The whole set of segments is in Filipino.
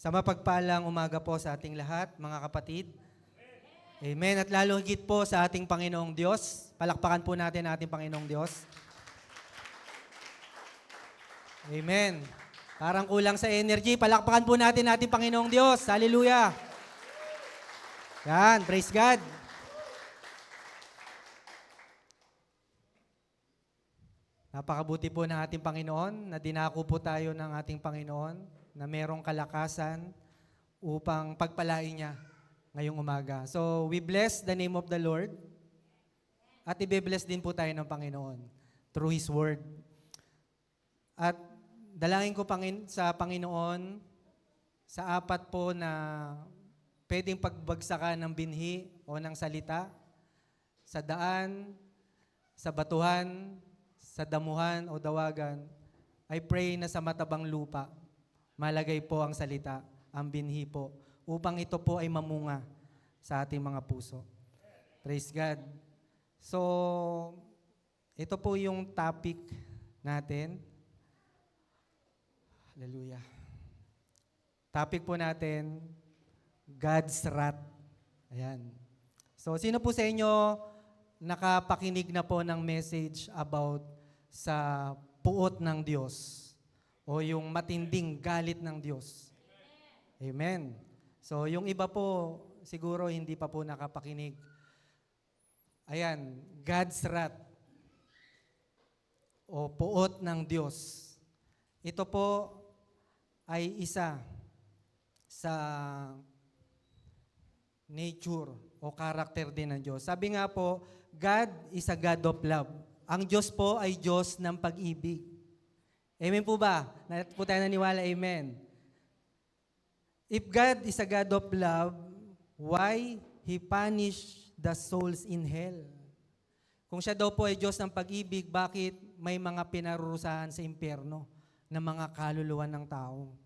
Sa mapagpalang umaga po sa ating lahat, mga kapatid. Amen. At lalo higit po sa ating Panginoong Diyos. Palakpakan po natin ang ating Panginoong Diyos. Amen. Parang kulang sa energy. Palakpakan po natin ating Panginoong Diyos. Hallelujah. Yan, praise God. Napakabuti po ng ating Panginoon na dinako po tayo ng ating Panginoon na merong kalakasan upang pagpalain niya ngayong umaga. So, we bless the name of the Lord at i-bless din po tayo ng Panginoon through His Word. At dalangin ko sa Panginoon sa apat po na pwedeng pagbagsakan ng binhi o ng salita, sa daan, sa batuhan, sa damuhan o dawagan, I pray na sa matabang lupa, malagay po ang salita, ang binhi po, upang ito po ay mamunga sa ating mga puso. Praise God. So, ito po yung topic natin. Hallelujah. Topic po natin, God's wrath. Ayan. So, sino po sa inyo nakapakinig na po ng message about sa puot ng Diyos o yung matinding galit ng Diyos? Amen. So, yung iba po, siguro hindi pa po nakapakinig. Ayan, God's wrath o puot ng Diyos. Ito po ay isa sa nature o character din ng Diyos. Sabi nga po, God is a God of love. Ang Diyos po ay Diyos ng pag-ibig. Amen po ba? Po tayo naniwala, amen. If God is a God of love, why He punish the souls in hell? Kung siya daw po ay Diyos ng pag-ibig, bakit may mga pinarurusahan sa impyerno ng mga kaluluwa ng tao?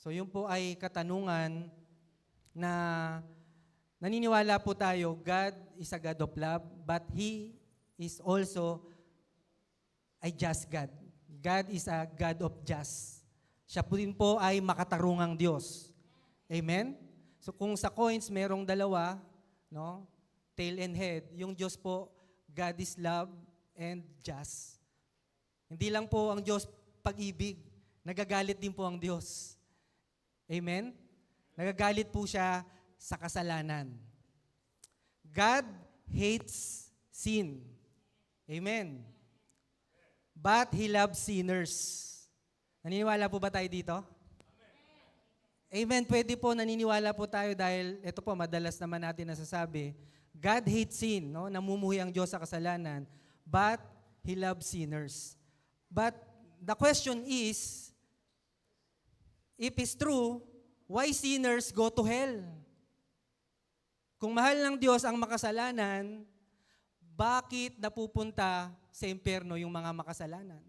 So yun po ay katanungan na naniniwala po tayo, God is a God of love, but He is also a just God. God is a God of just. Siya po din po ay makatarungang Diyos. Amen? So kung sa coins merong dalawa, no? Tail and head, yung Diyos po, God is love and just. Hindi lang po ang Diyos pag-ibig, nagagalit din po ang Diyos. Amen? Nagagalit po siya sa kasalanan. God hates sin. Amen. But He loves sinners. Naniniwala po ba tayo dito? Amen. Pwede po naniniwala po tayo dahil ito po madalas naman natin nasasabi, God hates sin, no? Namumuhay ang Diyos sa kasalanan, but He loves sinners. But the question is, if it's true, why sinners go to hell? Kung mahal ng Diyos ang makasalanan, bakit napupunta sa impyerno yung mga makasalanan?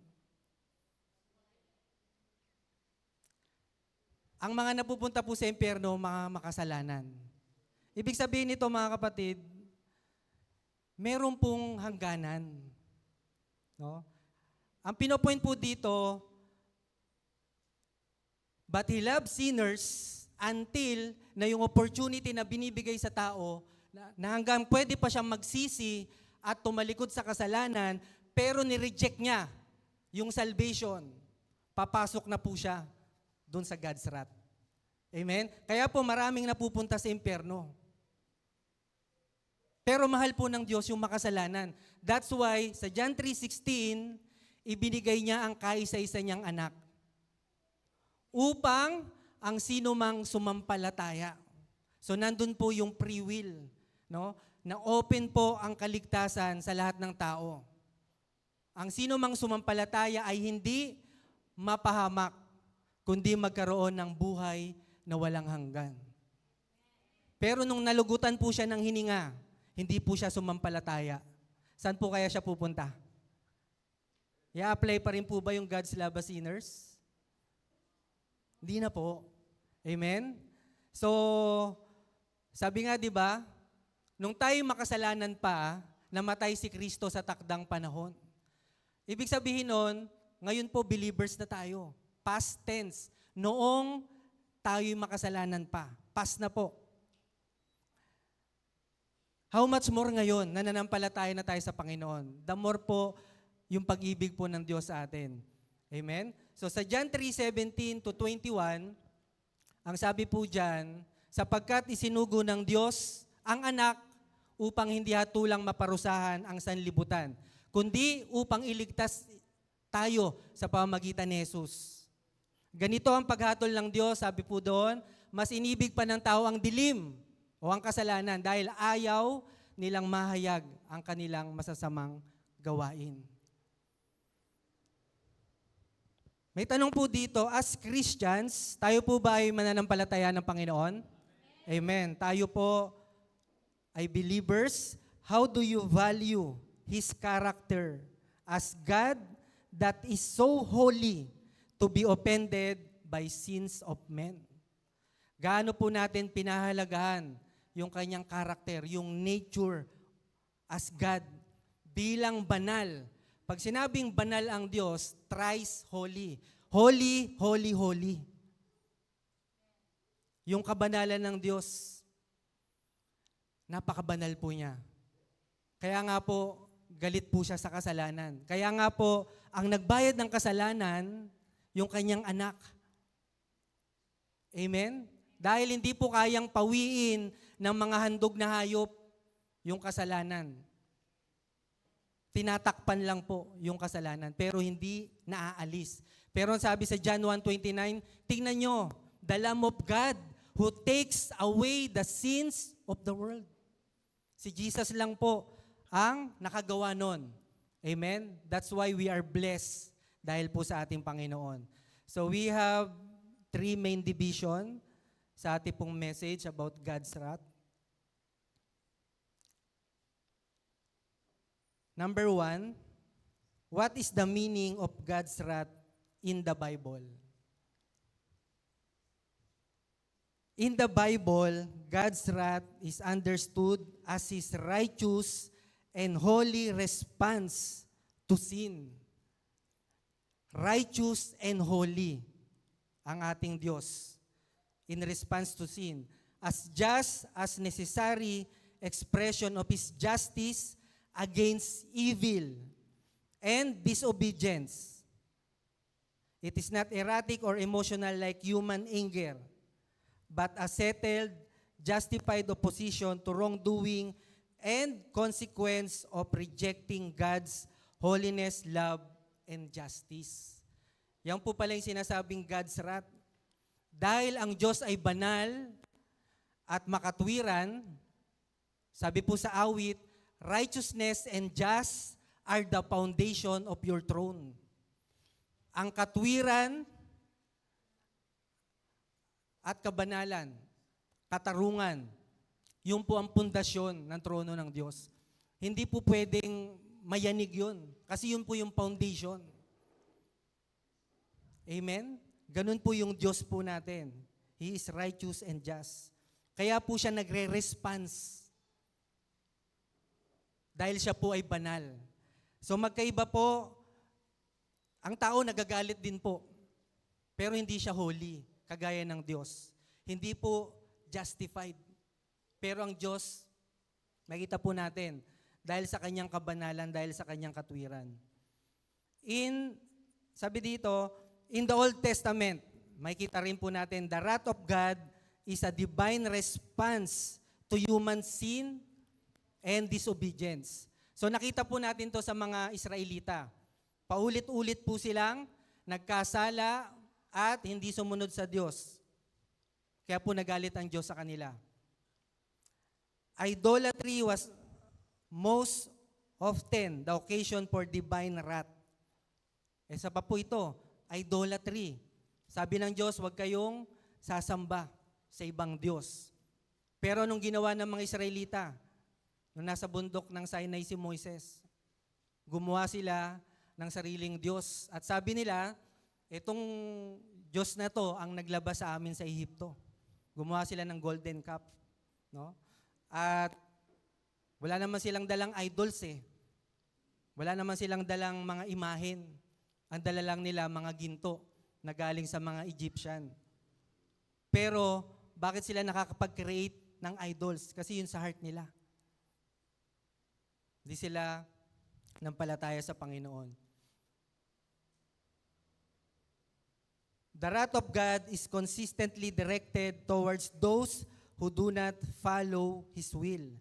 Ang mga napupunta po sa impyerno, mga makasalanan. Ibig sabihin nito, mga kapatid, meron pong hangganan. No? Ang pinopoint po dito, but He loves sinners until na yung opportunity na binibigay sa tao na hanggang pwede pa siyang magsisi at tumalikod sa kasalanan, pero ni-reject niya yung salvation. Papasok na po siya doon sa God's wrath. Amen? Kaya po maraming napupunta sa impyerno. Pero mahal po ng Diyos yung makasalanan. That's why sa John 3:16, ibinigay niya ang kaisa-isa niyang anak upang ang sino mang sumampalataya. So nandun po yung free will, no? Na open po ang kaligtasan sa lahat ng tao. Ang sino mang sumampalataya ay hindi mapahamak, kundi magkaroon ng buhay na walang hanggan. Pero nung nalugutan po siya ng hininga, hindi po siya sumampalataya. Saan po kaya siya pupunta? I-apply pa rin po ba yung God's love as sinners? Hindi na po. Amen? So, sabi nga, di ba, nung tayo makasalanan pa, namatay si Kristo sa takdang panahon. Ibig sabihin nun, ngayon po believers na tayo. Past tense. noong tayo'y makasalanan pa. Past na po. How much more ngayon na nananampalataya na tayo sa Panginoon? The more po yung pag-ibig po ng Diyos sa atin. Amen? So sa John 3:17 to 21, ang sabi po dyan, sapagkat isinugo ng Diyos ang anak upang hindi hatulang maparusahan ang sanlibutan, kundi upang iligtas tayo sa pamamagitan ni Jesus. Ganito ang paghatol ng Diyos, sabi po doon, mas inibig pa ng tao ang dilim o ang kasalanan dahil ayaw nilang mahayag ang kanilang masasamang gawain. May tanong po dito, as Christians, tayo po ba ay mananampalataya ng Panginoon? Amen. Tayo po ay believers. How do you value His character as God that is so holy to be offended by sins of men? Gaano po natin pinahalagahan yung kanyang karakter, yung nature as God bilang banal. Pag sinabing banal ang Diyos, thrice holy. Holy, holy, holy. Yung kabanalan ng Diyos, napakabanal po niya. Kaya nga po, galit po siya sa kasalanan. Kaya nga po, ang nagbayad ng kasalanan, yung kanyang anak. Amen? Dahil hindi po kayang pawiin ng mga handog na hayop yung kasalanan. Tinatakpan lang po yung kasalanan, pero hindi naaalis. Pero sabi sa John 1:29, tingnan nyo, the Lamb of God who takes away the sins of the world. Si Jesus lang po ang nakagawa nun. Amen? That's why we are blessed dahil po sa ating Panginoon. So we have 3 main division sa ating pong message about God's wrath. Number 1, what is the meaning of God's wrath in the Bible? In the Bible, God's wrath is understood as His righteous and holy response to sin. Righteous and holy ang ating Diyos in response to sin. As just as necessary expression of His justice against evil and disobedience. It is not erratic or emotional like human anger, but a settled, justified opposition to wrongdoing and consequence of rejecting God's holiness, love, and justice. Yan po pala yung sinasabing God's wrath. Dahil ang Diyos ay banal at makatwiran, sabi po sa awit, righteousness and just are the foundation of your throne. Ang katwiran at kabanalan, katarungan, yun po ang pundasyon ng trono ng Diyos. Hindi po pwedeng mayanig yun, kasi yun po yung foundation. Amen? Ganun po yung Diyos po natin. He is righteous and just. Kaya po siya nagre-response. Dahil siya po ay banal. So magkaiba po, ang tao nagagalit din po, pero hindi siya holy, kagaya ng Diyos. Hindi po justified. Pero ang Diyos, makita po natin, dahil sa kanyang kabanalan, dahil sa kanyang katwiran. Sabi dito, in the Old Testament, makita rin po natin, the wrath of God is a divine response to human sin and disobedience. So nakita po natin to sa mga Israelita. Paulit-ulit po silang nagkasala at hindi sumunod sa Diyos. Kaya po nagalit ang Diyos sa kanila. Idolatry was most often the occasion for divine wrath. Isa pa po ito, idolatry. Sabi ng Diyos, huwag kayong sasamba sa ibang Diyos. Pero nung ginawa ng mga Israelita, nung nasa bundok ng Sinai si Moises, gumawa sila ng sariling Diyos. At sabi nila, itong Diyos na to ang naglabas sa amin sa Ehipto. Gumawa sila ng golden calf. No? At wala naman silang dalang idols eh. Wala naman silang dalang mga imahen. Ang dala lang nila mga ginto na galing sa mga Egyptian. Pero bakit sila nakakapag-create ng idols? Kasi yun sa heart nila. Hindi sila nampalataya sa Panginoon. The wrath of God is consistently directed towards those who do not follow His will.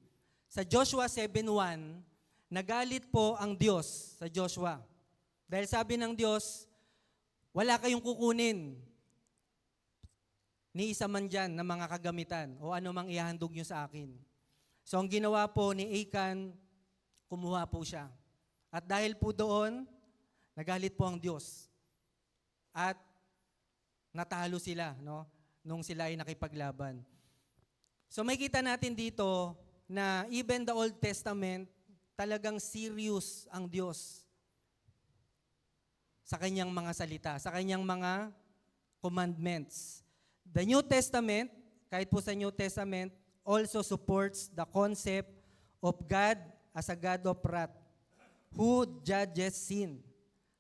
Sa Joshua 7:1, nagalit po ang Diyos sa Joshua. Dahil sabi ng Diyos, wala kayong kukunin ni isa man dyan na mga kagamitan o ano mang ihahandog nyo sa akin. So ang ginawa po ni Achan, kumuha po siya. At dahil po doon, nagalit po ang Diyos. At natalo sila, no? Nung sila ay nakipaglaban. So may kita natin dito na even the Old Testament, talagang serious ang Diyos sa kanyang mga salita, sa kanyang mga commandments. The New Testament, kahit po sa New Testament, also supports the concept of God as a God of wrath, who judges sin.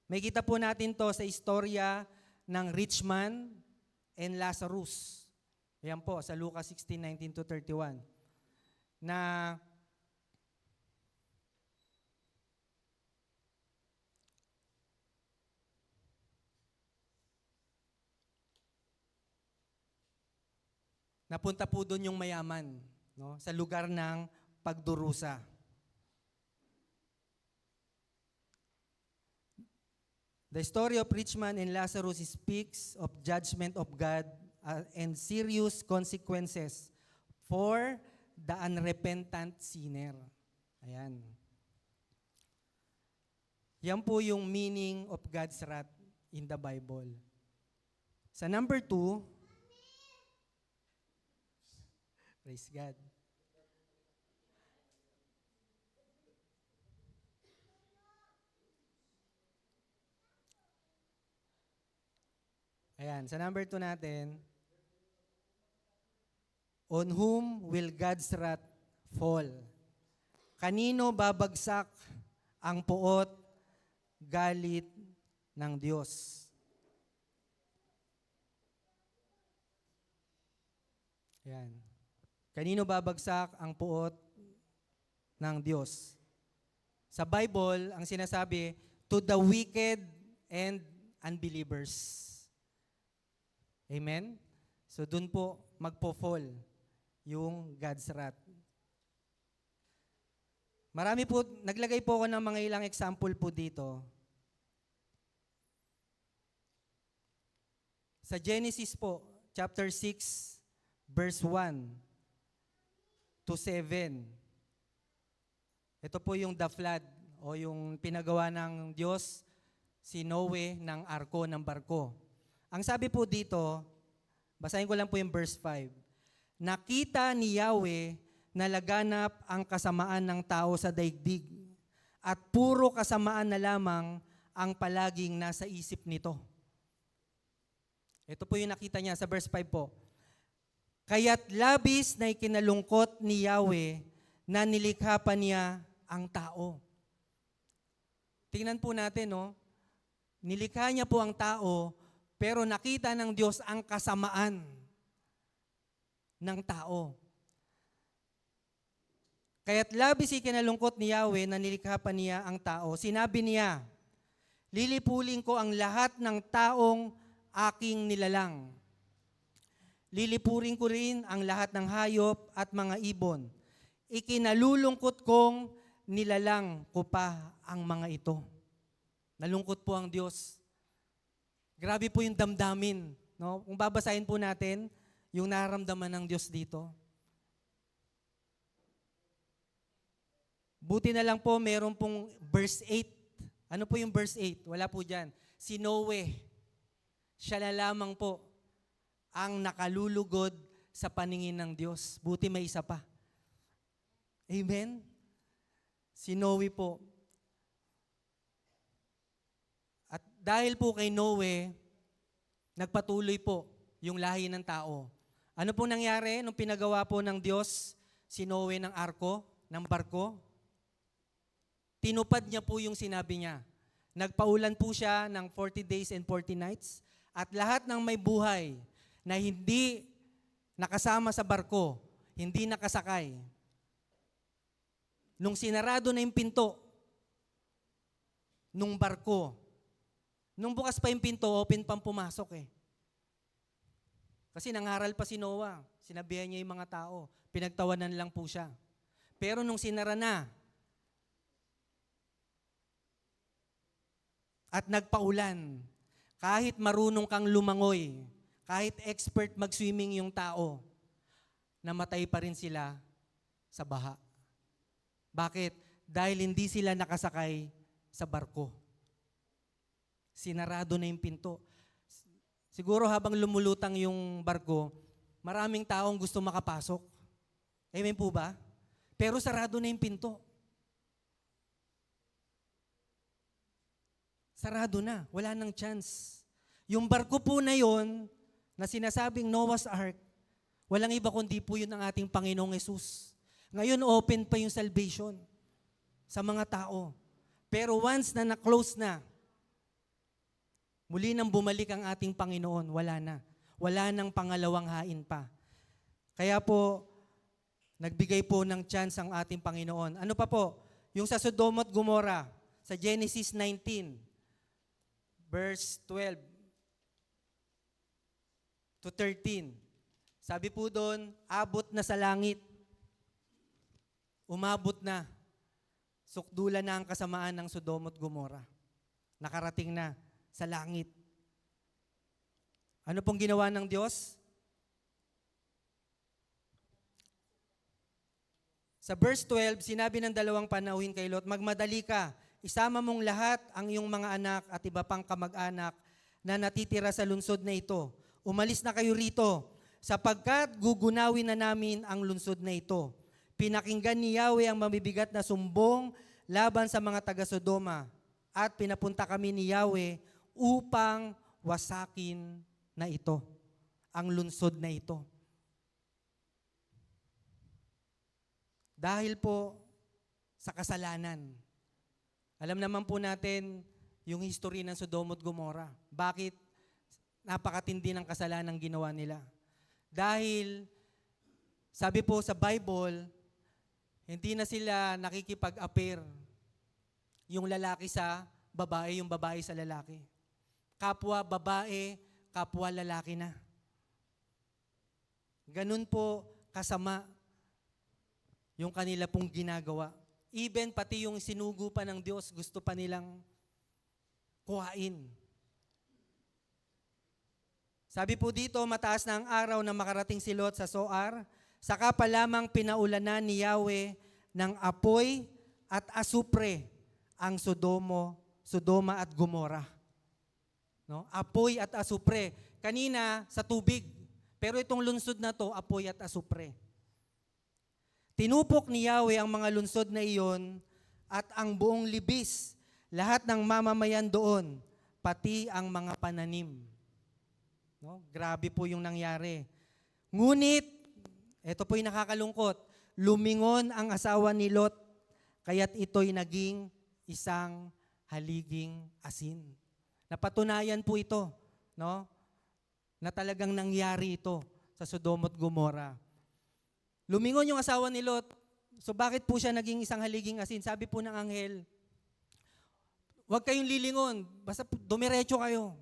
May kita po natin to sa istorya ng rich man and Lazarus. Ayan po, sa Lucas 16:19-31. Na napunta po doon yung mayaman, no? Sa lugar ng pagdurusa. The story of rich man and Lazarus speaks of judgment of God and serious consequences for the unrepentant sinner. Ayan. Yan po yung meaning of God's wrath in the Bible. Sa number 2, praise God. Ayan, sa number 2 natin, on whom will God's wrath fall? Kanino babagsak ang puot, galit ng Diyos? Ayan. Kanino babagsak ang puot ng Diyos? Sa Bible, ang sinasabi, to the wicked and unbelievers. Amen? So dun po magpo-fall yung God's wrath. Marami po, naglagay po ako ng mga ilang example po dito. Sa Genesis po, chapter 6, verse 1 to 7. Ito po yung the flood o yung pinagawa ng Diyos si Noe ng arko, ng barko. Ang sabi po dito, basahin ko lang po yung verse 5. Nakita ni Yahweh na laganap ang kasamaan ng tao sa daigdig at puro kasamaan na lamang ang palaging nasa isip nito. Ito po yung nakita niya sa verse 5 po. Kaya't labis na ikinalungkot ni Yahweh na nilikha pa niya ang tao. Tingnan po natin, no? Nilikha niya po ang tao, pero nakita ng Diyos ang kasamaan ng tao. Kaya't labis ikinalungkot ni Yahweh na nilikha pa niya ang tao. Sinabi niya, lilipulin ko ang lahat ng taong aking nilalang. Lilipurin ko rin ang lahat ng hayop at mga ibon. Ikinalulungkot kong nilalang ko pa ang mga ito. Nalungkot po ang Diyos. Grabe po yung damdamin. No? Kung babasahin po natin, yung nararamdaman ng Diyos dito. Buti na lang po, meron pong verse 8. Ano po yung verse 8? Wala po dyan. Si Noe, siya na lamang po ang nakalulugod sa paningin ng Diyos. Buti may isa pa. Amen? Si Noe po. At dahil po kay Noe, nagpatuloy po yung lahi ng tao. Ano po nangyari nung pinagawa po ng Diyos si Noe ng arko, ng barko? Tinupad niya po yung sinabi niya. Nagpaulan po siya ng 40 days and 40 nights At lahat ng may buhay na hindi nakasama sa barko, hindi nakasakay, nung sinarado na yung pinto nung barko, nung bukas pa yung pinto, open pang pumasok eh. Kasi nangaral pa si Noah, sinabihan niya yung mga tao, pinagtawanan lang po siya. Pero nung sinara na, at nagpaulan, kahit marunong kang lumangoy, kahit expert mag-swimming yung tao, namatay pa rin sila sa baha. Bakit? Dahil hindi sila nakasakay sa barko. Sinarado na yung pinto. Siguro habang lumulutang yung barko, maraming taong gusto makapasok. Amen po ba? Pero sarado na yung pinto. Sarado na. Wala nang chance. Yung barko po na yon na sinasabing Noah's Ark, walang iba kundi po yun ang ating Panginoong Yesus. Ngayon open pa yung salvation sa mga tao. Pero once na na-close na, muli nang bumalik ang ating Panginoon, wala na. Wala nang pangalawang hain pa. Kaya po, nagbigay po ng chance ang ating Panginoon. Ano pa po? Yung sa Sodom at Gomorrah, sa Genesis 19, verse 12 to 13. Sabi po doon, abot na sa langit. Umabot na. Sukdulan na ang kasamaan ng Sodom at Gomorrah. Nakarating na sa langit. Ano pong ginawa ng Diyos? Sa verse 12, sinabi ng dalawang panauhin kay Lot, magmadali ka, isama mong lahat ang iyong mga anak at iba pang kamag-anak na natitira sa lungsod na ito. Umalis na kayo rito, sapagkat gugunawin na namin ang lungsod na ito. Pinakinggan ni Yahweh ang mabibigat na sumbong laban sa mga taga-Sodoma at pinapunta kami ni Yahweh upang wasakin na ito, ang lungsod na ito. Dahil po sa kasalanan. Alam naman po natin yung history ng Sodom at Gomorrah. Bakit napakatindi ng kasalanan ginawa nila? Dahil sabi po sa Bible, hindi na sila nakikipag-appear yung lalaki sa babae, yung babae sa lalaki. Kapwa babae, kapwa lalaki na. Ganun po kasama yung kanila pong ginagawa. Even pati yung sinugo pa ng Diyos, gusto pa nilang kuhain. Sabi po dito, mataas na ang araw na makarating si Lot sa Zoar, saka pa lamang pinaulanan ni Yahweh ng apoy at asupre ang Sodoma at Gomorrah. No? Apoy at asupre. Kanina sa tubig, pero itong lungsod na to, apoy at asupre. Tinupok ni Yahweh ang mga lungsod na iyon at ang buong libis, lahat ng mamamayan doon, pati ang mga pananim. No? Grabe po yung nangyari. Ngunit, ito po yung nakakalungkot, lumingon ang asawa ni Lot, kaya't ito'y naging isang haliging asin. Napatunayan po ito, no? Na talagang nangyari ito sa Sodom at Gomorrah. Lumingon yung asawa ni Lot. So bakit po siya naging isang haliging asin? Sabi po ng anghel, huwag kayong lilingon, basta dumiretso kayo.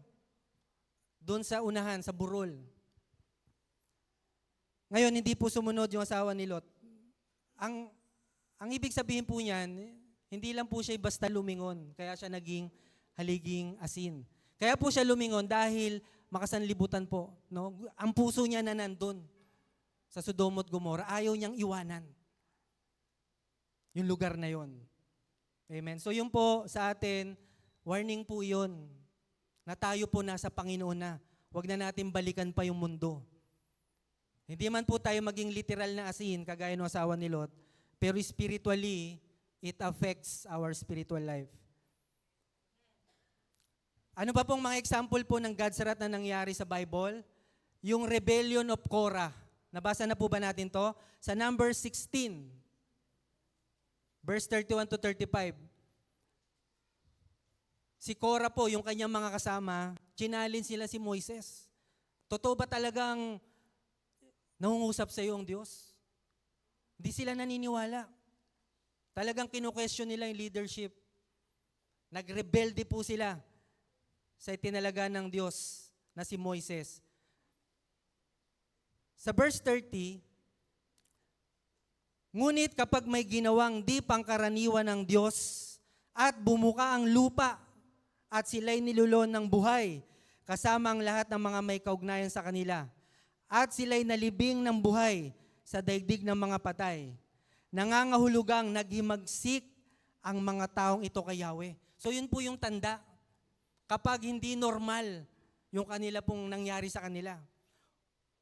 Doon sa unahan, sa burol. Ngayon, hindi po sumunod yung asawa ni Lot. Ang ibig sabihin po niyan, hindi lang po siya basta lumingon, kaya siya naging haliging asin. Kaya po siya lumingon dahil makasanlibutan po. No? Ang puso niya na nandun sa Sodom at Gomorrah, ayaw niyang iwanan yung lugar na yon. Amen. So yun po sa atin, warning po yun, na tayo po nasa Panginoon na. Huwag na natin balikan pa yung mundo. Hindi man po tayo maging literal na asin, kagaya ng asawa ni Lot, pero spiritually, it affects our spiritual life. Ano pa pong mga example po ng God's wrath na nangyari sa Bible? Yung rebellion of Korah. Nabasa na po ba natin to? Sa Numbers 16, verse 31 to 35. Si Korah po, yung kanyang mga kasama, Chinalin sila si Moises. Totoo ba talagang nangungusap sa iyo ang Diyos? Hindi sila naniniwala. Talagang kinu-question nila yung leadership. Nagrebelde po sila sa itinalaga ng Diyos na si Moises. Sa verse 30, ngunit kapag may ginawang di pangkaraniwan ng Diyos at bumuka ang lupa at sila'y nilulon ng buhay, kasama ang lahat ng mga may kaugnayan sa kanila, at sila'y nalibing ng buhay sa daigdig ng mga patay, nangangahulugang naghimagsik ang mga taong ito kay Yahweh. So yun po yung tanda. Kapag hindi normal yung kanila pong nangyari sa kanila.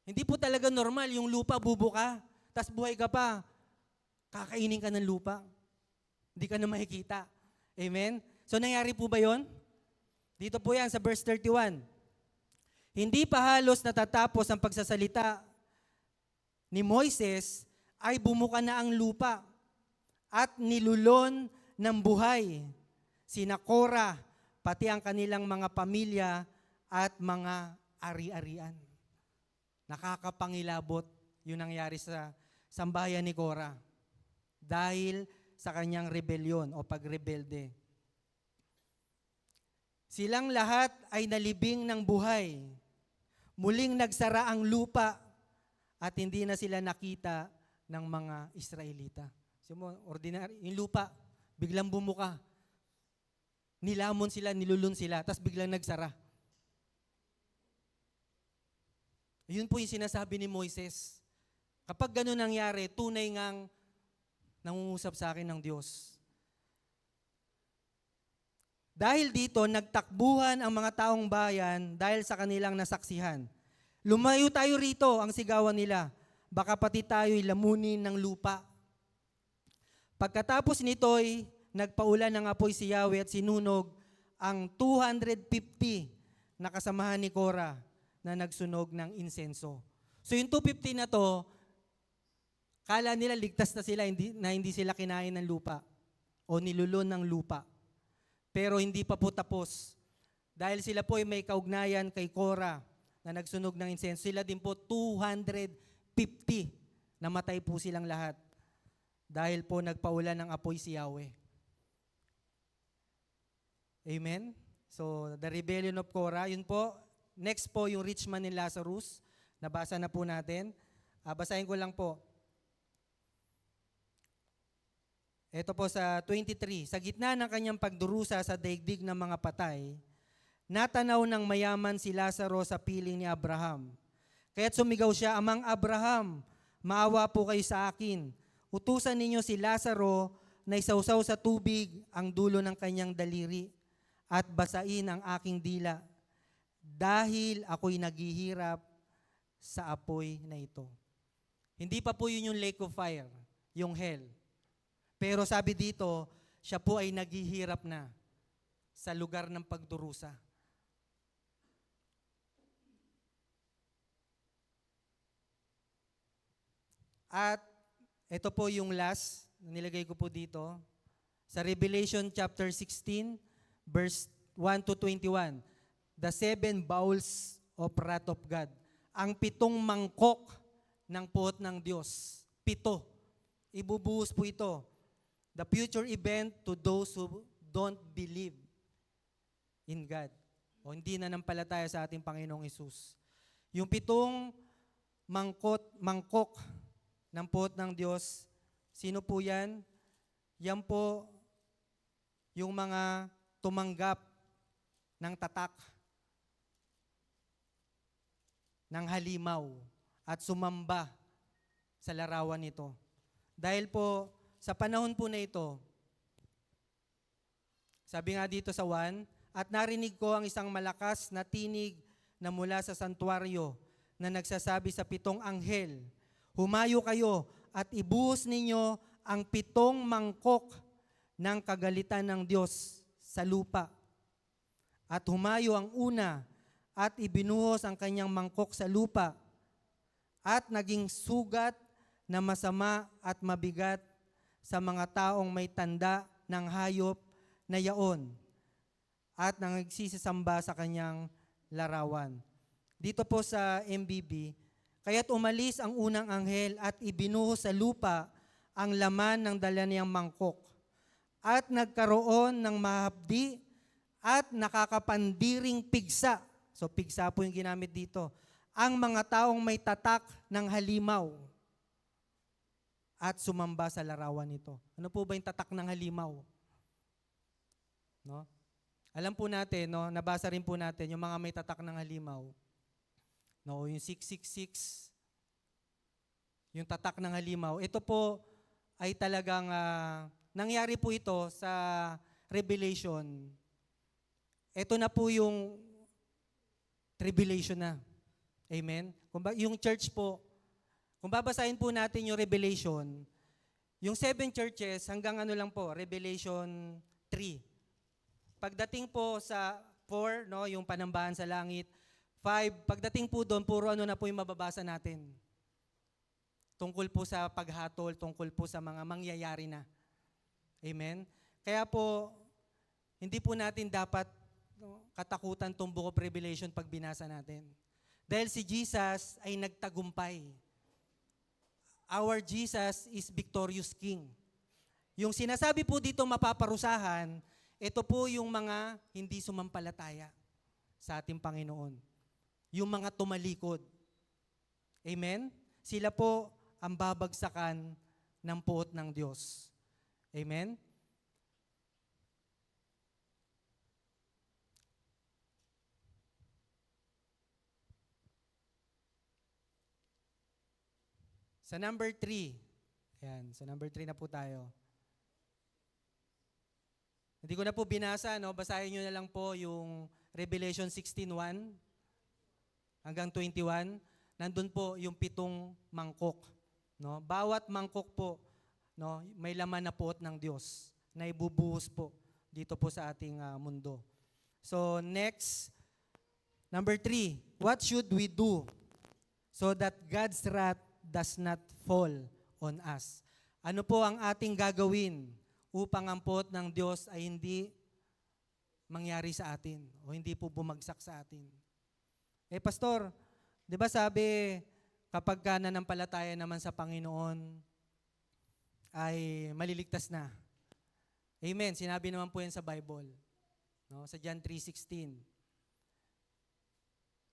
Hindi po talaga normal yung lupa bubuka, tas buhay ka pa, kakainin ka ng lupa. Hindi ka na makikita. Amen? So nangyari po ba yun? Dito po yan sa verse 31. Hindi pa halos natatapos ang pagsasalita ni Moises ay bumuka na ang lupa at nilulon ng buhay sina Korah, pati ang kanilang mga pamilya at mga ari-arian. Nakakapangilabot yung nangyari sa sambahayan ni Korah dahil sa kanyang rebelyon o pagrebelde. Silang lahat ay nalibing ng buhay. Muling nagsara ang lupa at hindi na sila nakita ng mga Israelita. So, ordinary, yung lupa, biglang bumuka. Nilamon sila, nilulun sila, tapos biglang nagsara. Yun po yung sinasabi ni Moises. Kapag ganun nangyari, tunay ngang nangungusap sa akin ng Diyos. Dahil dito, nagtakbuhan ang mga taong bayan dahil sa kanilang nasaksihan. Lumayo tayo rito, ang sigawan nila. Baka pati tayo'y lamunin ng lupa. Pagkatapos nito'y nagpaulan ng apoy si Yahweh at sinunog ang 250 na kasamahan ni Korah na nagsunog ng insenso. So yung 250 na to, kala nila ligtas na sila, hindi sila kinain ng lupa o nilulon ng lupa. Pero hindi pa po tapos. Dahil sila po ay may kaugnayan kay Korah na nagsunog ng insenso. Sila din po 250. Namatay po silang lahat. Dahil po nagpaulan ng apoy si Yahweh. Amen? So, the rebellion of Korah, yun po. Next po, yung rich man ni Lazarus. Nabasa na po natin. Basahin ko lang po. Ito po sa 23. Sa gitna ng kanyang pagdurusa sa daigdig ng mga patay, natanaw ng mayaman si Lazaro sa piling ni Abraham. Kaya't sumigaw siya, Amang Abraham, maawa po kayo sa akin. Utusan ninyo si Lazaro na isawsaw sa tubig ang dulo ng kanyang daliri at basain ang aking dila dahil ako'y naghihirap sa apoy na ito. Hindi pa po yun yung lake of fire, yung hell. Pero sabi dito, siya po ay naghihirap na sa lugar ng pagdurusa. At ito po yung last na nilagay ko po dito. Sa Revelation chapter 16, verse 1 to 21. The 7 bowls of wrath of God. Ang 7 mangkok ng puot ng Diyos. 7. Ibubuhos po ito. The future event to those who don't believe in God. O hindi nanampalataya sa ating Panginoong Hesus. Yung 7 mangkok ng puot ng Diyos, sino po yan? Yan po yung mga tumanggap ng tatak, ng halimaw, at sumamba sa larawan nito. Dahil po, sa panahon po na ito, sabi nga dito sa 1, at narinig ko ang isang malakas na tinig na mula sa santuaryo na nagsasabi sa 7 anghel, humayo kayo at ibuhos ninyo ang 7 mangkok ng kagalitan ng Diyos sa lupa. At humayo ang una at ibinuhos ang kanyang mangkok sa lupa at naging sugat na masama at mabigat sa mga taong may tanda ng hayop na yaon at nagsisisamba sa kanyang larawan. Dito po sa MBB, kaya't umalis ang unang anghel at ibinuhos sa lupa ang laman ng dala niyang mangkok. At nagkaroon ng mahapdi at nakakapandiring pigsa. So pigsa po yung ginamit dito. Ang mga taong may tatak ng halimaw at sumamba sa larawan nito. Ano po ba yung tatak ng halimaw? No? Alam po natin, no, nabasa rin po natin yung mga may tatak ng halimaw. No, yung 666, yung tatak ng halimaw. Ito po ay talagang nangyari po ito sa Revelation. Ito na po yung tribulation na. Amen? Yung church po, kung babasahin po natin yung Revelation, yung 7 churches hanggang ano lang po, Revelation 3. Pagdating po sa 4, no, yung panambahan sa langit, 5, pagdating po doon, puro ano na po yung mababasa natin. Tungkol po sa paghatol, tungkol po sa mga mangyayari na. Amen? Kaya po, hindi po natin dapat katakutan tong Book of Revelation pag binasa natin. Dahil si Jesus ay nagtagumpay. Our Jesus is victorious King. Yung sinasabi po dito mapaparusahan, ito po yung mga hindi sumampalataya sa ating Panginoon. Yung mga tumalikod. Amen? Sila po ang babagsakan ng puot ng Diyos. Amen? Sa number 3, ayan, sa number 3 na po tayo. Hindi ko na po binasa, no? Basahin nyo na lang po yung Revelation 16:1 hanggang 21. Nandun po yung 7 mangkok. No? Bawat mangkok po, no, may laman na puot ng Diyos na ibubuhos po dito po sa ating mundo. So next, number 3, what should we do so that God's wrath does not fall on us? Ano po ang ating gagawin upang ang puot ng Diyos ay hindi mangyari sa atin o hindi po bumagsak sa atin? Pastor, di ba sabi, kapag ka nanampalataya naman sa Panginoon, ay maliligtas na. Amen. Sinabi naman po yan sa Bible. No? Sa John 3:16.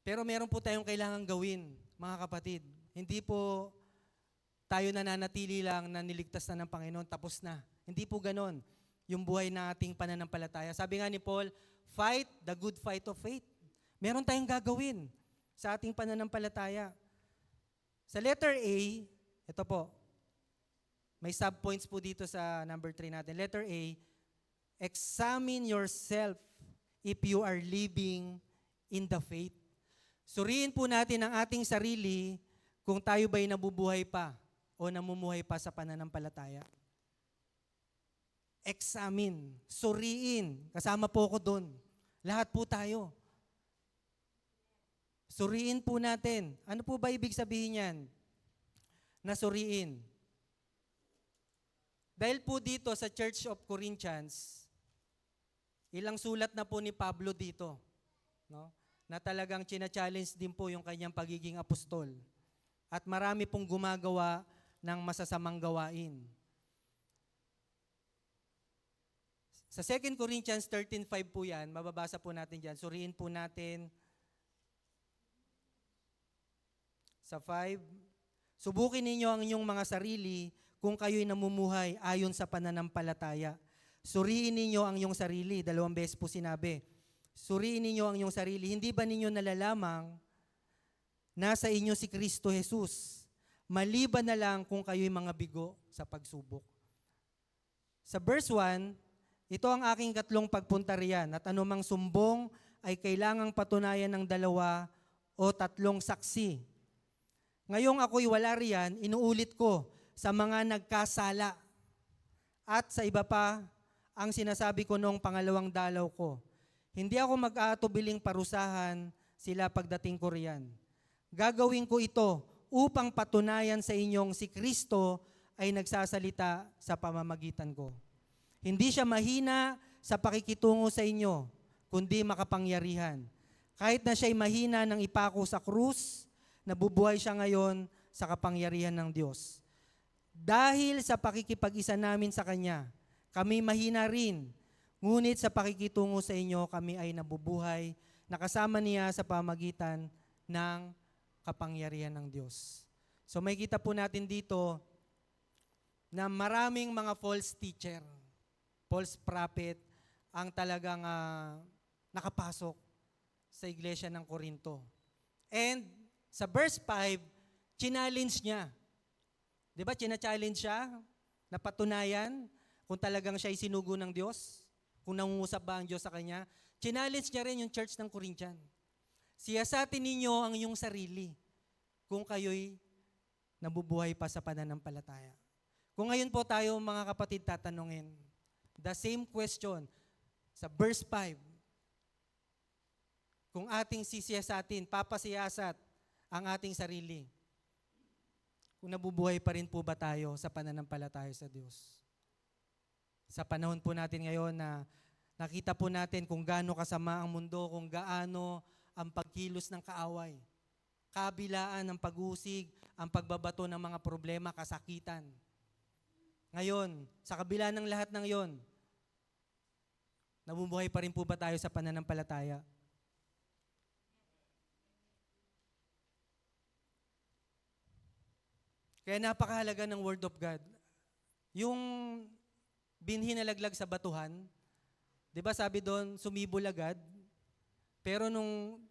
Pero meron po tayong kailangan gawin, mga kapatid. Hindi po tayo nananatili lang na niligtas na ng Panginoon, tapos na. Hindi po ganon yung buhay na ating pananampalataya. Sabi nga ni Paul, fight the good fight of faith. Meron tayong gagawin sa ating pananampalataya. Sa letter A, ito po, may subpoints po dito sa number 3 natin. Letter A, examine yourself if you are living in the faith. Suriin po natin ang ating sarili kung tayo ba'y nabubuhay pa o namumuhay pa sa pananampalataya. Examine, suriin, kasama po ko doon. Lahat po tayo. Suriin po natin. Ano po ba ibig sabihin yan? Nasuriin. Dahil po dito sa Church of Corinthians, ilang sulat na po ni Pablo dito, no? Na talagang china-challenge din po yung kanyang pagiging apostol. At marami pong gumagawa ng masasamang gawain. Sa 2 Corinthians 13:5 po yan, mababasa po natin dyan. Suriin po natin sa 5. Subukin ninyo ang inyong mga sarili kung kayo'y namumuhay ayon sa pananampalataya. Suriin ninyo ang inyong sarili. 2 beses po sinabi. Suriin ninyo ang inyong sarili. Hindi ba ninyo nalalamang nasa inyo si Kristo Jesus? Maliban na lang kung kayo'y mga bigo sa pagsubok. Sa verse 1, ito ang aking 3 pagpunta riyan, at anumang sumbong ay kailangang patunayan ng 2 o 3 saksi. Ngayong ako'y wala riyan, inuulit ko sa mga nagkasala. At sa iba pa, ang sinasabi ko noong pangalawang dalaw ko, hindi ako mag-aatubiling parusahan sila pagdating ko riyan. Gagawin ko ito upang patunayan sa inyong si Kristo ay nagsasalita sa pamamagitan ko. Hindi siya mahina sa pakikitungo sa inyo, kundi makapangyarihan. Kahit na siya'y mahina ng ipako sa krus, nabubuhay siya ngayon sa kapangyarihan ng Diyos. Dahil sa pakikipag-isa namin sa Kanya, kami mahina rin. Ngunit sa pakikitungo sa inyo, kami ay nabubuhay, nakasama niya sa pamagitan ng kapangyarihan ng Diyos. So may kita po natin dito na maraming mga false teacher, false prophet, ang talagang nakapasok sa iglesia ng Corinto. And sa verse 5, challenge niya. Di ba, china-challenge siya na patunayan kung talagang siya ay sinugo ng Diyos, kung nangungusap ba ang Diyos sa kanya. Challenge niya rin yung church ng Corinthian. Siyasatin ninyo ang iyong sarili kung kayo'y nabubuhay pa sa pananampalataya. Kung ngayon po tayo mga kapatid tatanungin, the same question sa verse 5, kung ating sisiyasatin, papasiyasat ang ating sarili, kung nabubuhay pa rin po ba tayo sa pananampalataya sa Diyos? Sa panahon po natin ngayon na nakita po natin kung gaano kasama ang mundo, kung gaano ang pagkilos ng kaaway, kabilaan ng pag-usig, ang pagbabato ng mga problema, kasakitan. Ngayon, sa kabila ng lahat ng yon, nabubuhay pa rin po ba tayo sa pananampalataya? Kaya napakahalaga ng Word of God. Yung binhi na laglag sa batuhan, di ba sabi doon, sumibol agad, pero nung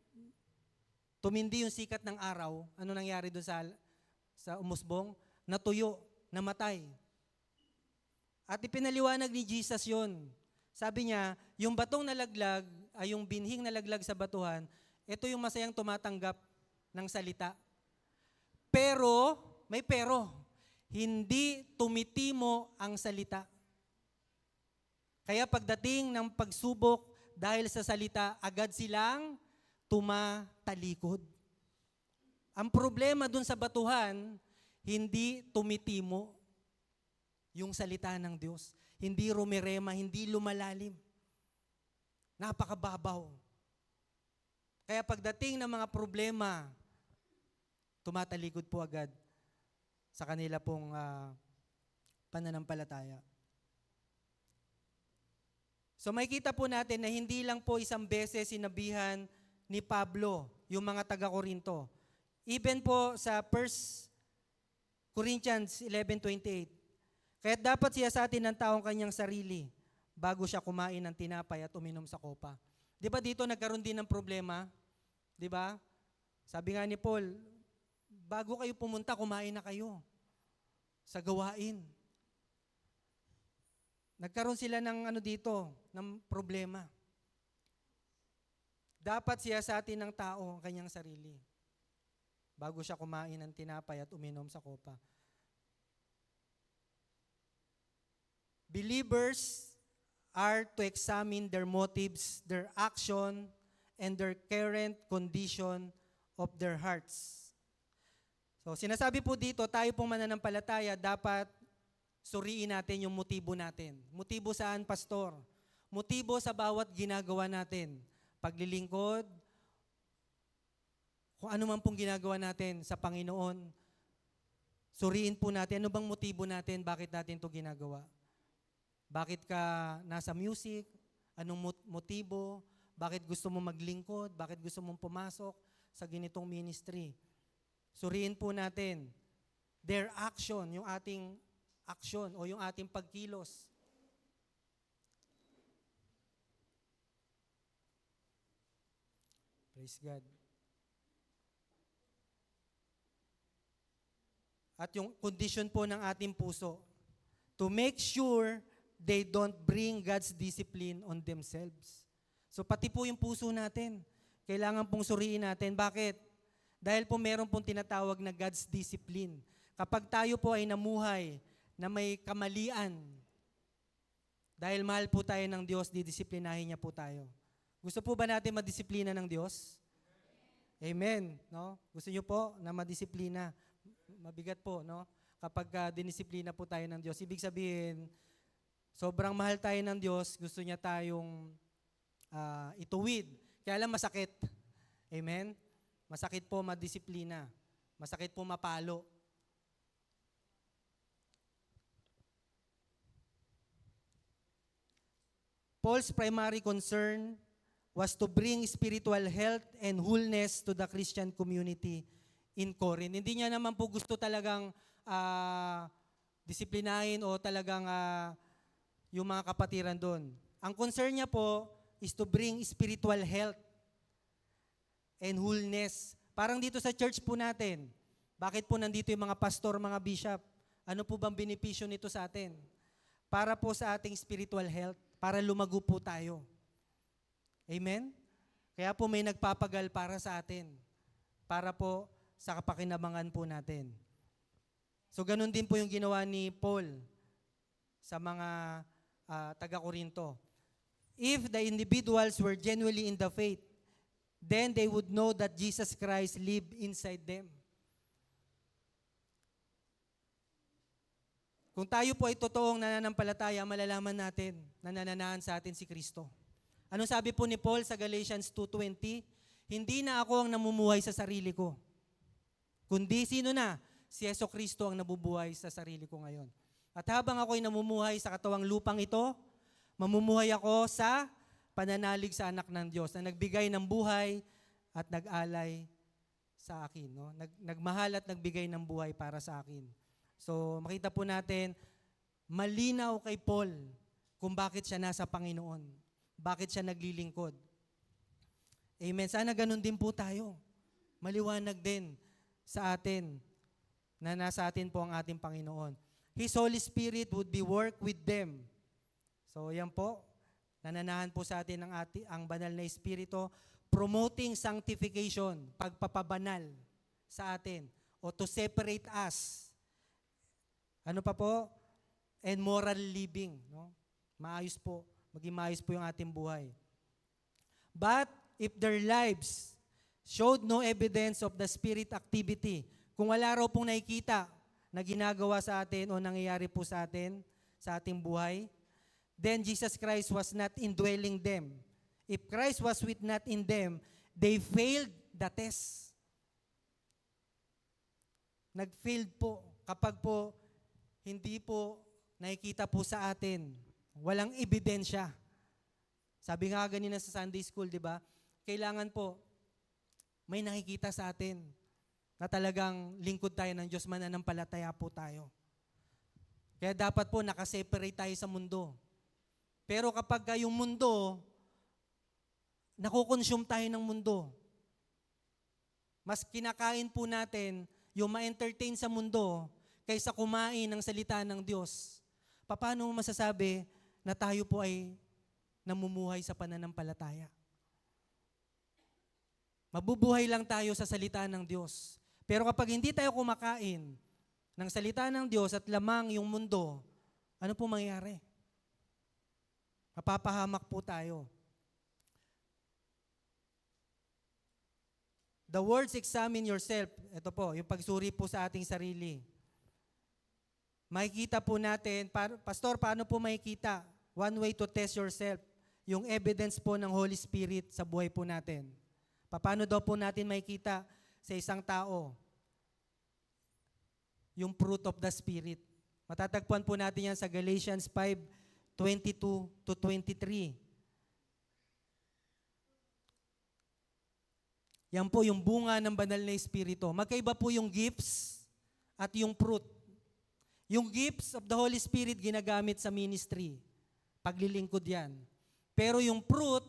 tumindi yung sikat ng araw, ano nangyari doon sa umusbong? Natuyo, namatay. At ipinaliwanag ni Jesus yun. Sabi niya, yung batong nalaglag, ay yung binhing nalaglag sa batuhan, ito yung masayang tumatanggap ng salita. Pero, may pero, hindi tumitimo ang salita. Kaya pagdating ng pagsubok dahil sa salita, agad silang tumatalikod. Ang problema dun sa batuhan, hindi tumitimo yung salita ng Diyos. Hindi rumirema, hindi lumalalim. Napakababaw. Kaya pagdating ng mga problema, tumatalikod po agad sa kanila pong pananampalataya. So makikita po natin na hindi lang po isang beses sinabihan ni Pablo yung mga taga-Korinto. Even po sa 1 Corinthians 11:28. Kaya dapat siya sa atin ng taong kanyang sarili bago siya kumain ng tinapay at uminom sa kopa. Di ba dito nagkaroon din ng problema? Di ba? Sabi nga ni Paul, bago kayo pumunta, kumain na kayo sa gawain. Nagkaroon sila ng ng problema. Dapat siya sa atin ng tao ang kanyang sarili bago siya kumain ng tinapay at uminom sa kopa. Believers are to examine their motives, their action, and their current condition of their hearts. So sinasabi po dito, tayo pong mananampalataya, dapat suriin natin yung motibo natin. Motibo saan, pastor? Motibo sa bawat ginagawa natin. Paglilingkod, kung ano man pong ginagawa natin sa Panginoon, suriin po natin, ano bang motibo natin, bakit natin ito ginagawa? Bakit ka nasa music? Anong motibo? Bakit gusto mo maglingkod? Bakit gusto mong pumasok sa ganitong ministry? Suriin po natin their action, yung ating action o yung ating pagkilos. Praise God. At yung condition po ng ating puso, to make sure they don't bring God's discipline on themselves. So pati po yung puso natin, kailangan pong suriin natin. Bakit? Dahil po meron pong tinatawag na God's discipline. Kapag tayo po ay namuhay na may kamalian, dahil mahal po tayo ng Diyos, didisiplinahin niya po tayo. Gusto po ba natin madisiplina ng Diyos? Amen. No? Gusto niyo po na madisiplina? Mabigat po, no? Kapag dinisiplina po tayo ng Diyos. Ibig sabihin, sobrang mahal tayo ng Diyos, gusto niya tayong ituwid. Kaya lang masakit. Amen? Masakit po madisiplina. Masakit po mapalo. Paul's primary concern was to bring spiritual health and wholeness to the Christian community in Corinth. Hindi niya naman po gusto talagang disiplinahin o talagang yung mga kapatiran doon. Ang concern niya po is to bring spiritual health and wholeness. Parang dito sa church po natin, bakit po nandito yung mga pastor, mga bishop? Ano po bang benepisyo nito sa atin? Para po sa ating spiritual health, para lumago po tayo. Amen? Kaya po may nagpapagal para sa atin, para po sa kapakinabangan po natin. So ganun din po yung ginawa ni Paul sa mga taga-Korinto. If the individuals were genuinely in the faith, then they would know that Jesus Christ lived inside them. Kung tayo po ay totoong nananampalataya, malalaman natin na nananahan sa atin si Kristo. Anong sabi po ni Paul sa Galatians 2:20? Hindi na ako ang namumuhay sa sarili ko, kundi sino na? Si Jesucristo ang nabubuhay sa sarili ko ngayon. At habang ako'y namumuhay sa katawang lupang ito, mamumuhay ako sa pananalig sa anak ng Diyos na nagbigay ng buhay at nag-alay sa akin. No? Nagmahal at nagbigay ng buhay para sa akin. So makita po natin, malinaw kay Paul kung bakit siya nasa Panginoon. Bakit siya naglilingkod. Amen. Sana ganun din po tayo. Maliwanag din sa atin na nasa atin po ang ating Panginoon. His Holy Spirit would be work with them. So yan po, nananahan po sa atin ang banal na Espiritu, promoting sanctification, pagpapabanal sa atin, o to separate us. Ano pa po? And moral living. No? Maayos po. Maging maayos po yung ating buhay. But if their lives showed no evidence of the Spirit activity, kung wala raw pong nakikita na ginagawa sa atin o nangyayari po sa atin, sa ating buhay, then Jesus Christ was not indwelling them. If Christ was not in them, they failed the test. Nag-failed po kapag po hindi po nakikita po sa atin. Walang ebidensya. Sabi nga ganina sa Sunday School, di ba? Kailangan po may nakikita sa atin na talagang lingkod tayo ng Diyos, mananampalataya po tayo. Kaya dapat po nakaseparate tayo sa mundo. Pero kapag yung mundo, nakukonsume tayo ng mundo. Mas kinakain po natin yung ma-entertain sa mundo kaysa kumain ng salita ng Diyos. Paano mo masasabi na tayo po ay namumuhay sa pananampalataya? Mabubuhay lang tayo sa salita ng Diyos. Pero kapag hindi tayo kumakain ng salita ng Diyos at lamang yung mundo, ano po mangyayari? Mapapahamak po tayo. The words examine yourself. Ito po, yung pagsuri po sa ating sarili. Makikita po natin, Pastor, paano po makikita? One way to test yourself, yung evidence po ng Holy Spirit sa buhay po natin. Paano daw po natin makikita sa isang tao yung fruit of the Spirit? Matatagpuan po natin yan sa Galatians 5:22-23. Yan po yung bunga ng banal na Espiritu. Magkaiba po yung gifts at yung fruit. Yung gifts of the Holy Spirit ginagamit sa ministry. Paglilingkod yan. Pero yung fruit,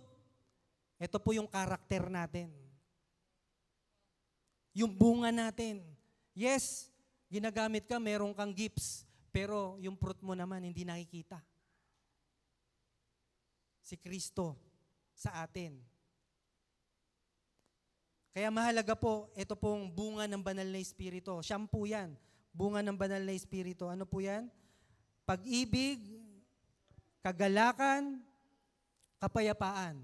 ito po yung karakter natin. Yung bunga natin. Yes, ginagamit ka, meron kang gifts, pero yung fruit mo naman hindi nakikita. Si Kristo sa atin. Kaya mahalaga po, ito pong bunga ng banal na Espiritu. Siyam po yan. Bunga ng banal na Espiritu. Ano po yan? Pag-ibig, kagalakan, kapayapaan.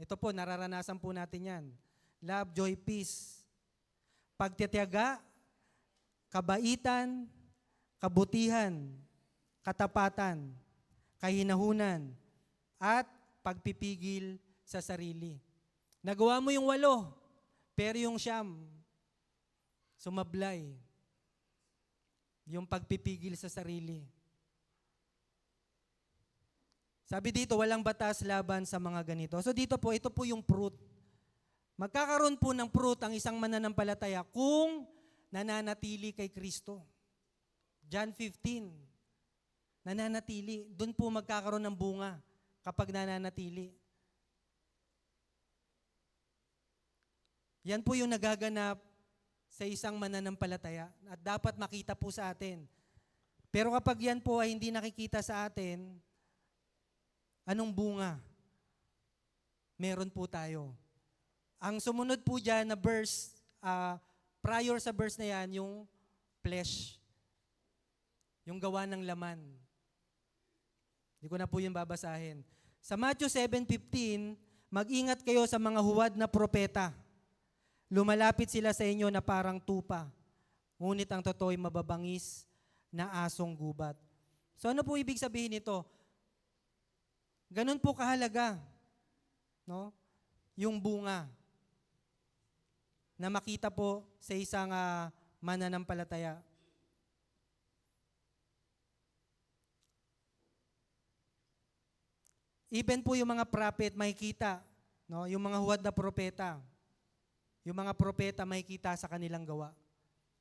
Ito po, nararanasan po natin yan. Love, joy, peace. Pagtitiyaga, kabaitan, kabutihan, katapatan, kahinahunan, at pagpipigil sa sarili. Nagawa mo yung 8. Pero yung siyam, sumablay. Yung pagpipigil sa sarili. Sabi dito, walang batas laban sa mga ganito. So dito po, ito po yung fruit. Magkakaroon po ng fruit ang isang mananampalataya kung nananatili kay Kristo. John 15, nananatili. Doon po magkakaroon ng bunga kapag nananatili. Yan po yung nagaganap sa isang mananampalataya at dapat makita po sa atin. Pero kapag yan po ay hindi nakikita sa atin, anong bunga meron po tayo? Ang sumunod po dyan na verse, prior sa verse na yan, yung flesh. Yung gawa ng laman. Hindi ko na po yung babasahin. Sa Matthew 7:15, mag-ingat kayo sa mga huwad na propeta. Lumalapit sila sa inyo na parang tupa. Ngunit ang totoo ay mababangis na asong gubat. So ano po ibig sabihin nito? Ganun po kahalaga, no? Yung bunga na makita po sa isang mananampalataya. Even po yung mga prophet makikita, no? Yung mga huwad na propeta. Yung mga propeta makikita sa kanilang gawa.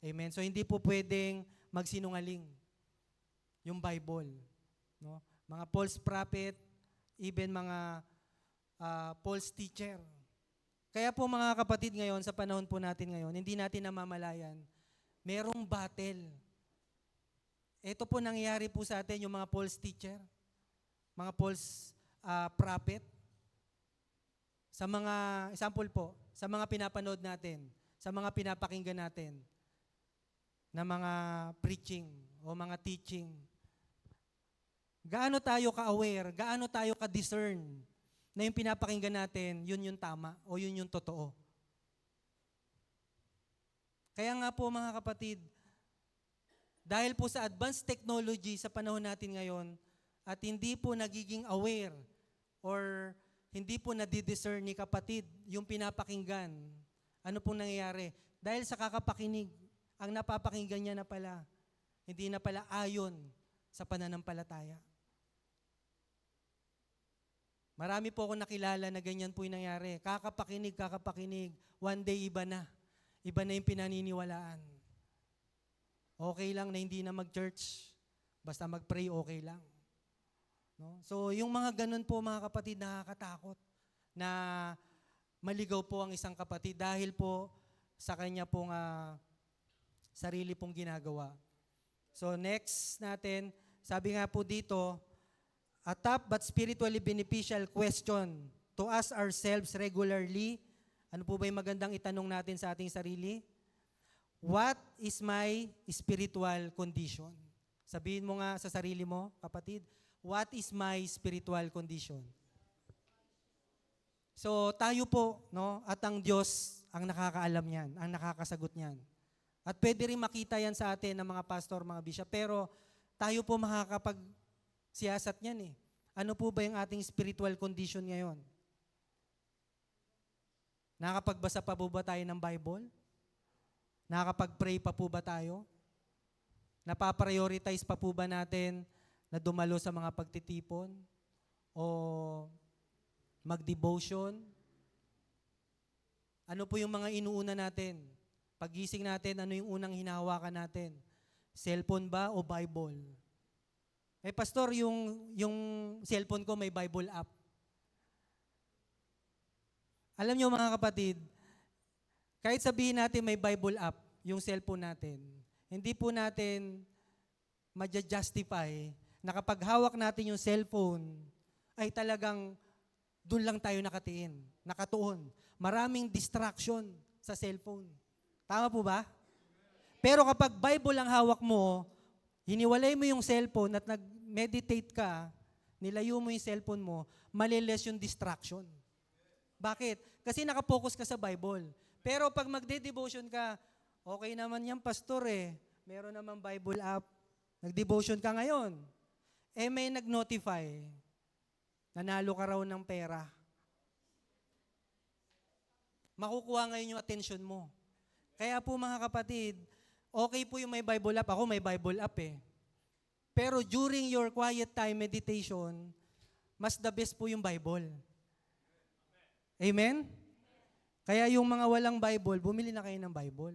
Amen. So hindi po pwedeng magsinungaling yung Bible, no? Mga false prophet, even mga false teacher. Kaya po mga kapatid ngayon, sa panahon po natin ngayon, hindi natin namamalayan, merong battle. Ito po nangyayari po sa atin yung mga false teacher, mga false prophet. Sa mga, example po, sa mga pinapanood natin, sa mga pinapakinggan natin, na mga preaching o mga teaching, gaano tayo ka-aware, gaano tayo ka-discern na yung pinapakinggan natin, yun yung tama o yun yung totoo. Kaya nga po mga kapatid, dahil po sa advanced technology sa panahon natin ngayon, at hindi po nagiging aware or hindi po nadidiscern ni kapatid yung pinapakinggan, ano pong nangyayari? Dahil sa kakapakinig, ang napapakinggan niya na pala, hindi na pala ayon sa pananampalataya. Marami po akong nakilala na ganyan po yung nangyari. Kakapakinig. One day, iba na. Iba na yung pinaniniwalaan. Okay lang na hindi na mag-church. Basta mag-pray, okay lang. No? So, yung mga ganun po, mga kapatid, nakakatakot na maligaw po ang isang kapatid dahil po sa kanya pong sarili pong ginagawa. So, next natin, sabi nga po dito, a top but spiritually beneficial question to ask ourselves regularly. Ano po ba yung magandang itanong natin sa ating sarili? What is my spiritual condition? Sabihin mo nga sa sarili mo, kapatid, what is my spiritual condition? So tayo po, no, at ang Diyos ang nakakaalam niyan, ang nakakasagot niyan. At pwede rin makita yan sa atin ng mga pastor, mga bishop, pero tayo po makakapag-siyasat niyan eh. Ano po ba yung ating spiritual condition ngayon? Nakakapagbasa pa po ba tayo ng Bible? Nakakapag-pray pa po ba tayo? Napaprioritize pa po ba natin na dumalo sa mga pagtitipon? O mag-devotion? Ano po yung mga inuuna natin? Paggising natin, ano yung unang hinahawakan natin? Cellphone ba o Bible? Eh pastor, yung cellphone ko may Bible app. Alam niyo mga kapatid, kahit sabihin natin may Bible app, yung cellphone natin, hindi po natin ma-justify na kapag hawak natin yung cellphone, ay talagang doon lang tayo nakatuon. Maraming distraction sa cellphone. Tama po ba? Pero kapag Bible ang hawak mo, hiniwalay mo yung cellphone at nag-meditate ka, nilayo mo yung cellphone mo, maliles yung distraction. Bakit? Kasi nakapokus ka sa Bible. Pero pag magde-devotion ka, okay naman yan, pastor eh. Meron naman Bible app. Nag-devotion ka ngayon. Eh may nag-notify. Nanalo ka raw ng pera. makukuha ngayon yung attention mo. Kaya po mga kapatid, okay po yung may Bible app. Ako may Bible app eh. Pero during your quiet time meditation, mas the best po yung Bible. Amen? Kaya yung mga walang Bible, bumili na kayo ng Bible.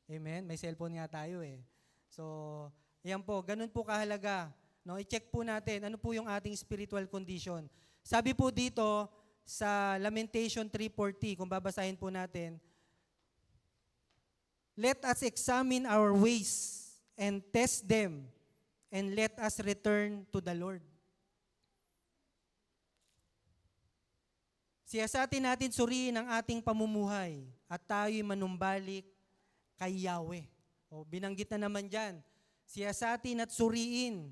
Amen? May cellphone nga tayo eh. So, yan po, ganun po kahalaga. No, i-check po natin ano po yung ating spiritual condition. Sabi po dito sa Lamentation 3:40, kung babasahin po natin, let us examine our ways and test them, and let us return to the Lord. Siyasatin natin suriin ang ating pamumuhay at tayo'y manumbalik kay Yahweh. O, binanggit na naman dyan, siyasatin at suriin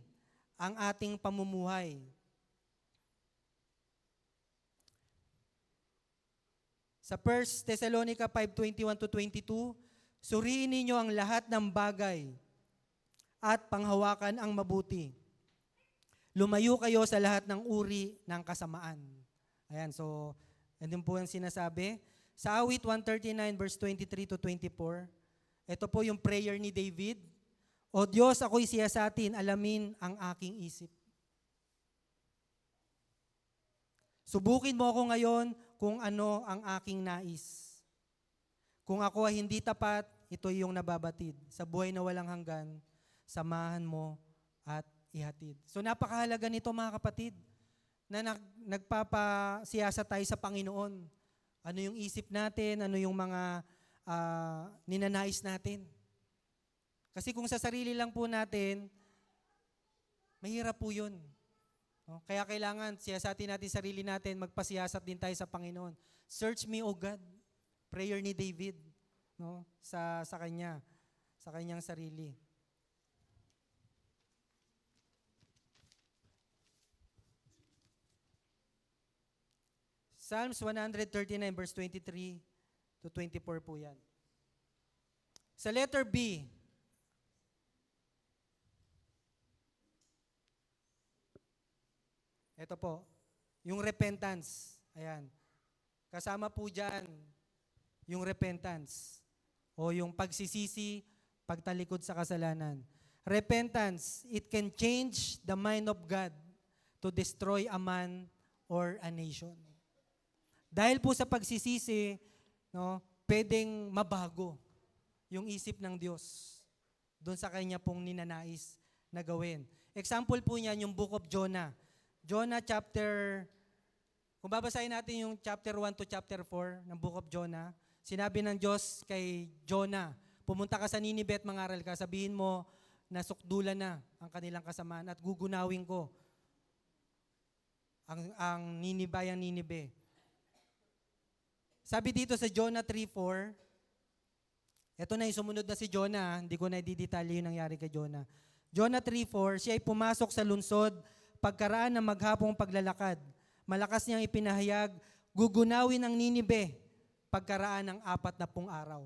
ang ating pamumuhay. Sa 1 Thessalonica 5:21-22, suriin ninyo ang lahat ng bagay at panghawakan ang mabuti. Lumayo kayo sa lahat ng uri ng kasamaan. Ayan, so, andun po yung sinasabi. Sa awit 139 verse 23-24, ito po yung prayer ni David. O Diyos, ako'y siyasatin, alamin ang aking isip. Subukin mo ako ngayon kung ano ang aking nais. Kung ako ay hindi tapat, ito yung nababatid. Sa buhay na walang hanggan, samahan mo at ihatid. So napakahalaga nito mga kapatid, na nagpapasiyasa tayo sa Panginoon. Ano yung isip natin, ano yung mga ninanais natin. Kasi kung sa sarili lang po natin, mahirap po yun. No? Kaya kailangan siyasatin natin sarili natin, magpasiyasat din tayo sa Panginoon. Search me, O God. Prayer ni David, no? sa kanyang sarili. Psalms 139 verse 23-24 po yan. Sa letter B, ito po, yung repentance. Ayan. Kasama po dyan yung repentance o yung pagsisisi, pagtalikod sa kasalanan. Repentance, it can change the mind of God to destroy a man or a nation. Dahil po sa pagsisisi, no, pwedeng mabago yung isip ng Diyos doon sa kanya pong ninanais na gawin. Example po niyan yung Book of Jonah. Jonah chapter, kung babasahin natin yung chapter 1 to chapter 4 ng Book of Jonah, sinabi ng Diyos kay Jonah, pumunta ka sa Nineveh at mangaral ka, sabihin mo na sukdulan na ang kanilang kasamaan at gugunawin ko ang Ninibayang Nineveh. Sabi dito sa Jonah 3:4, eto na yung sumunod na si Jonah, hindi ko na i-detalye yung nangyari kay Jonah. Jonah 3:4, siya ay pumasok sa lungsod, pagkaraan ng maghapong paglalakad. Malakas niyang ipinahayag, gugunawin ang Nineveh, pagkaraan ng 40 araw.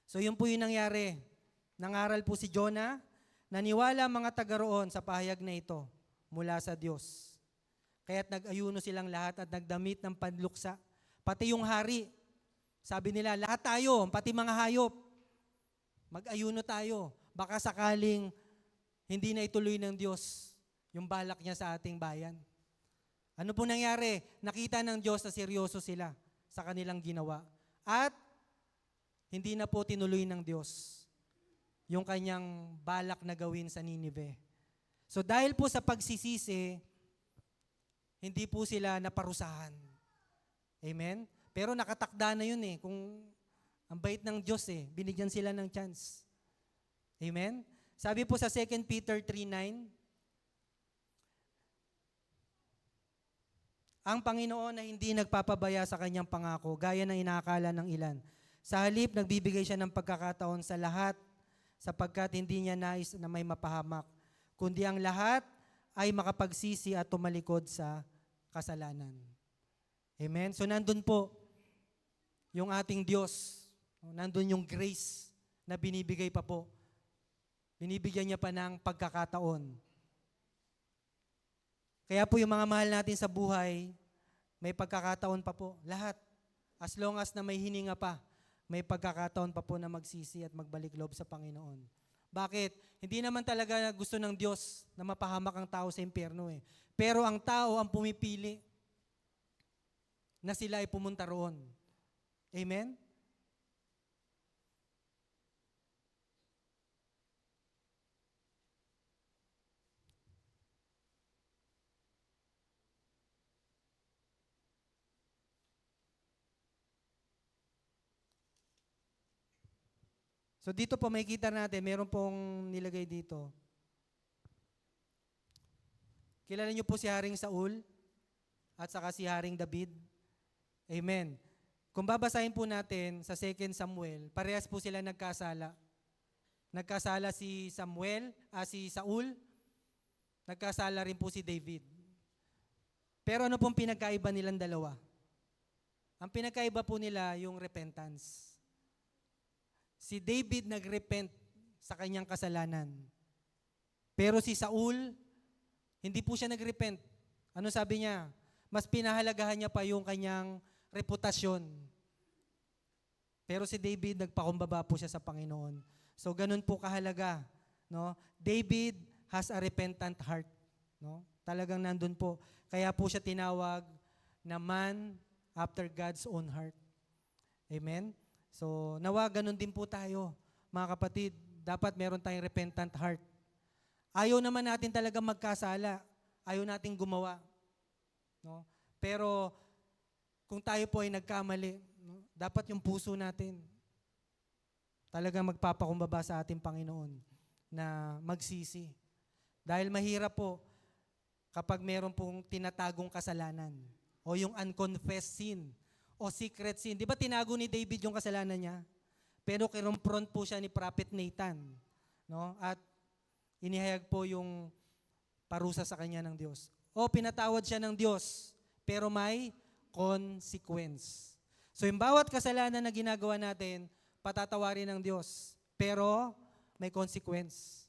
So yun po yung nangyari. Nangaral po si Jonah, naniwala ang mga taga roon sa pahayag na ito mula sa Diyos. Kaya't nag-ayuno silang lahat at nagdamit ng panluksa. Pati yung hari, sabi nila, lahat tayo, pati mga hayop, mag-ayuno tayo. Baka sakaling hindi na ituloy ng Diyos yung balak niya sa ating bayan. Ano po nangyari? Nakita ng Diyos na seryoso sila sa kanilang ginawa. At hindi na po tinuloy ng Diyos yung kanyang balak na gawin sa Nineveh. So dahil po sa pagsisisi, hindi po sila naparusahan. Amen? Pero nakatakda na yun eh. Kung ang bait ng Diyos eh, binigyan sila ng chance. Amen? Sabi po sa 2 Peter 3:9, ang Panginoon na hindi nagpapabaya sa kanyang pangako, gaya ng inaakala ng ilan. Sa halip, nagbibigay siya ng pagkakataon sa lahat, sapagkat hindi niya nais na may mapahamak, kundi ang lahat ay makapagsisi at tumalikod sa kasalanan. Amen? So nandun po yung ating Diyos. Nandun yung grace na binibigay pa po. Binibigyan niya pa ng pagkakataon. Kaya po yung mga mahal natin sa buhay, may pagkakataon pa po. Lahat. As long as na may hininga pa, may pagkakataon pa po na magsisi at magbalik loob sa Panginoon. Bakit? Hindi naman talaga gusto ng Diyos na mapahamak ang tao sa impyerno eh. Pero ang tao ang pumipili na sila ay pumunta roon. Amen? So dito po makikita natin, meron pong nilagay dito. Kilala niyo po si Haring Saul at saka si Haring David. Amen. Kung babasahin po natin sa 2 Samuel, parehas po sila nagkasala. Nagkasala si Saul, nagkasala rin po si David. Pero ano pong pinagkaiba nilang dalawa? Ang pinagkaiba po nila yung repentance. Si David nagrepent sa kanyang kasalanan. Pero si Saul, hindi po siya nagrepent. Ano sabi niya? Mas pinahalagahan niya pa yung kanyang reputasyon. Pero si David, nagpakumbaba po siya sa Panginoon. So ganun po kahalaga. No? David has a repentant heart. No? Talagang nandun po. Kaya po siya tinawag na man after God's own heart. Amen? So, nawa ganun din po tayo, mga kapatid. Dapat meron tayong repentant heart. Ayaw naman natin talaga magkasala. Ayaw nating gumawa. No? Pero, kung tayo po ay nagkamali, no, dapat yung puso natin talagang magpapakumbaba sa ating Panginoon na magsisi. Dahil mahirap po kapag meron pong tinatagong kasalanan o yung unconfessed sin o secret sin. Di ba tinago ni David yung kasalanan niya? Pero kinumpront po siya ni Prophet Nathan. No? At inihayag po yung parusa sa kanya ng Diyos. O pinatawad siya ng Diyos, pero may consequence. So yung bawat kasalanan na ginagawa natin, patatawarin ng Diyos. Pero may consequence.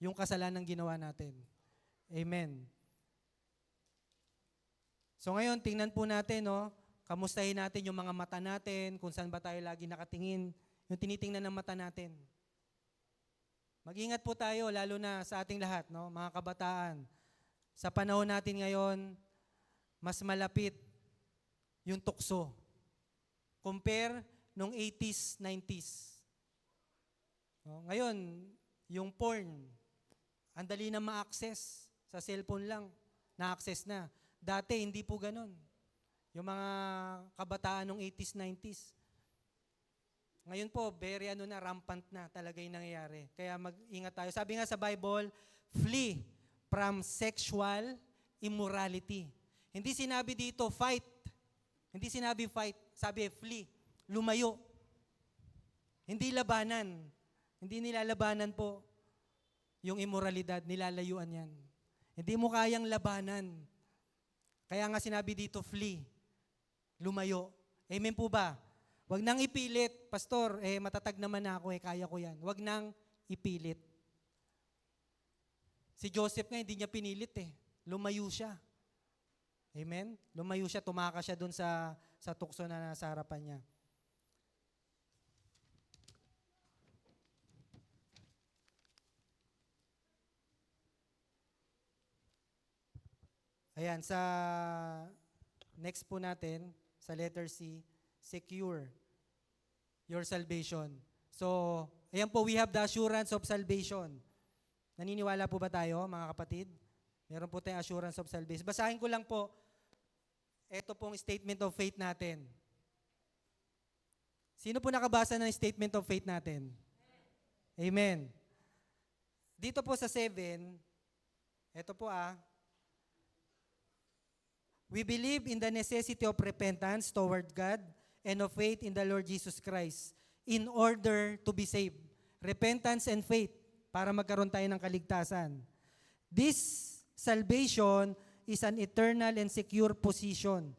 Yung kasalanan ginawa natin. Amen. So ngayon, tingnan po natin, no? Kamustahin natin yung mga mata natin, kung saan ba tayo lagi nakatingin, yung tinitingnan ng mata natin. Mag-ingat po tayo, lalo na sa ating lahat, no? Mga kabataan. Sa panahon natin ngayon, mas malapit yung tukso. Compare nung 80s, 90s. No? Ngayon, yung porn, ang dali na ma-access. Sa cellphone lang, na-access na. Dati, hindi po ganun. Yung mga kabataan ng 80s, 90s. Ngayon po, very rampant na talaga yung nangyayari. Kaya mag-ingat tayo. Sabi nga sa Bible, flee from sexual immorality. Hindi sinabi dito, fight. Hindi sinabi fight. Sabi, flee. Lumayo. Hindi labanan. Hindi nilalabanan po yung immoralidad. Nilalayuan yan. Hindi mo kayang labanan. Kaya nga sinabi dito, flee. Lumayo. Amen po ba? Huwag nang ipilit. Pastor, matatag naman na ako, kaya ko yan. Huwag nang ipilit. Si Joseph nga, hindi niya pinilit Lumayo siya. Amen? Lumayo siya, tumakas siya dun sa tukso na nasa harapan niya. Ayan, sa next po natin, sa letter C, secure your salvation. So, ayan po, we have the assurance of salvation. Naniniwala po ba tayo, mga kapatid? Meron po tayong assurance of salvation. Basahin ko lang po, ito pong statement of faith natin. Sino po nakabasa ng statement of faith natin? Amen. Dito po sa 7, ito po we believe in the necessity of repentance toward God and of faith in the Lord Jesus Christ in order to be saved. Repentance and faith para magkaroon tayo ng kaligtasan. This salvation is an eternal and secure position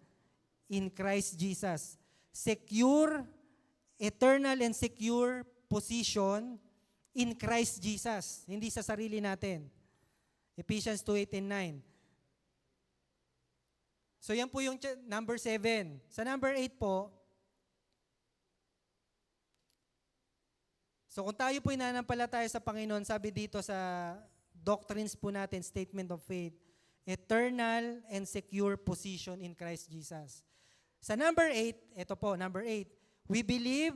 in Christ Jesus. Secure, eternal and secure position in Christ Jesus. Hindi sa sarili natin. Ephesians 2:8 and 9. So yan po yung number 7. Sa number 8 po, so kung tayo po inanampalataya sa Panginoon, sabi dito sa doctrines po natin, statement of faith, eternal and secure position in Christ Jesus. Sa number 8, ito po, number 8, we believe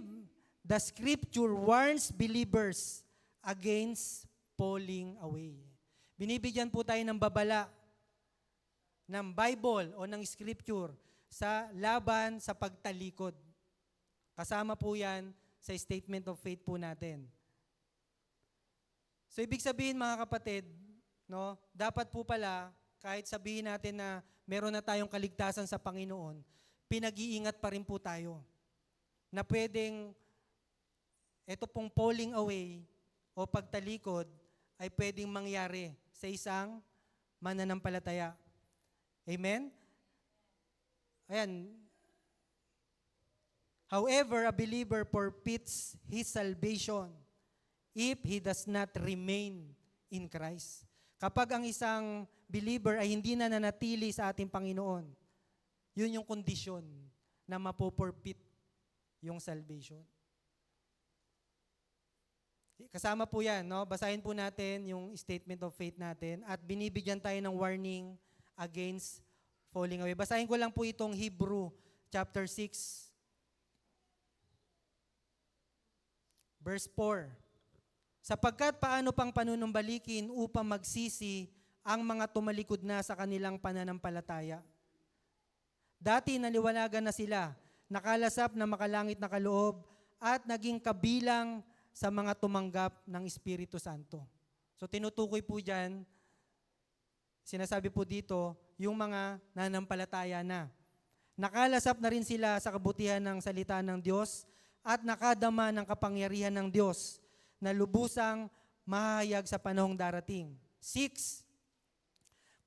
the Scripture warns believers against falling away. Binibigyan po tayo ng babala ng Bible o ng Scripture sa laban sa pagtalikod. Kasama po yan sa statement of faith po natin. So ibig sabihin mga kapatid, no, dapat po pala kahit sabihin natin na meron na tayong kaligtasan sa Panginoon, pinag-iingat pa rin po tayo na pwedeng ito pong falling away o pagtalikod ay pwedeng mangyari sa isang mananampalataya. Amen? Ayan. However, a believer forfeits his salvation if he does not remain in Christ. Kapag ang isang believer ay hindi na nanatili sa ating Panginoon, yun yung kondisyon na mapoforfeit yung salvation. Kasama po yan, no? Basahin po natin yung statement of faith natin at binibigyan tayo ng warning against falling away. Basahin ko lang po itong Hebrew chapter 6, verse 4. Sapagkat paano pang panunumbalikin upang magsisi ang mga tumalikod na sa kanilang pananampalataya. Dati naliwanagan na sila, nakalasap na makalangit na kaloob at naging kabilang sa mga tumanggap ng Espiritu Santo. So tinutukoy po dyan, sinasabi po dito, yung mga nanampalataya na. Nakalasap na rin sila sa kabutihan ng salita ng Diyos at nakadama ng kapangyarihan ng Diyos na lubusang mahayag sa panahong darating. 6.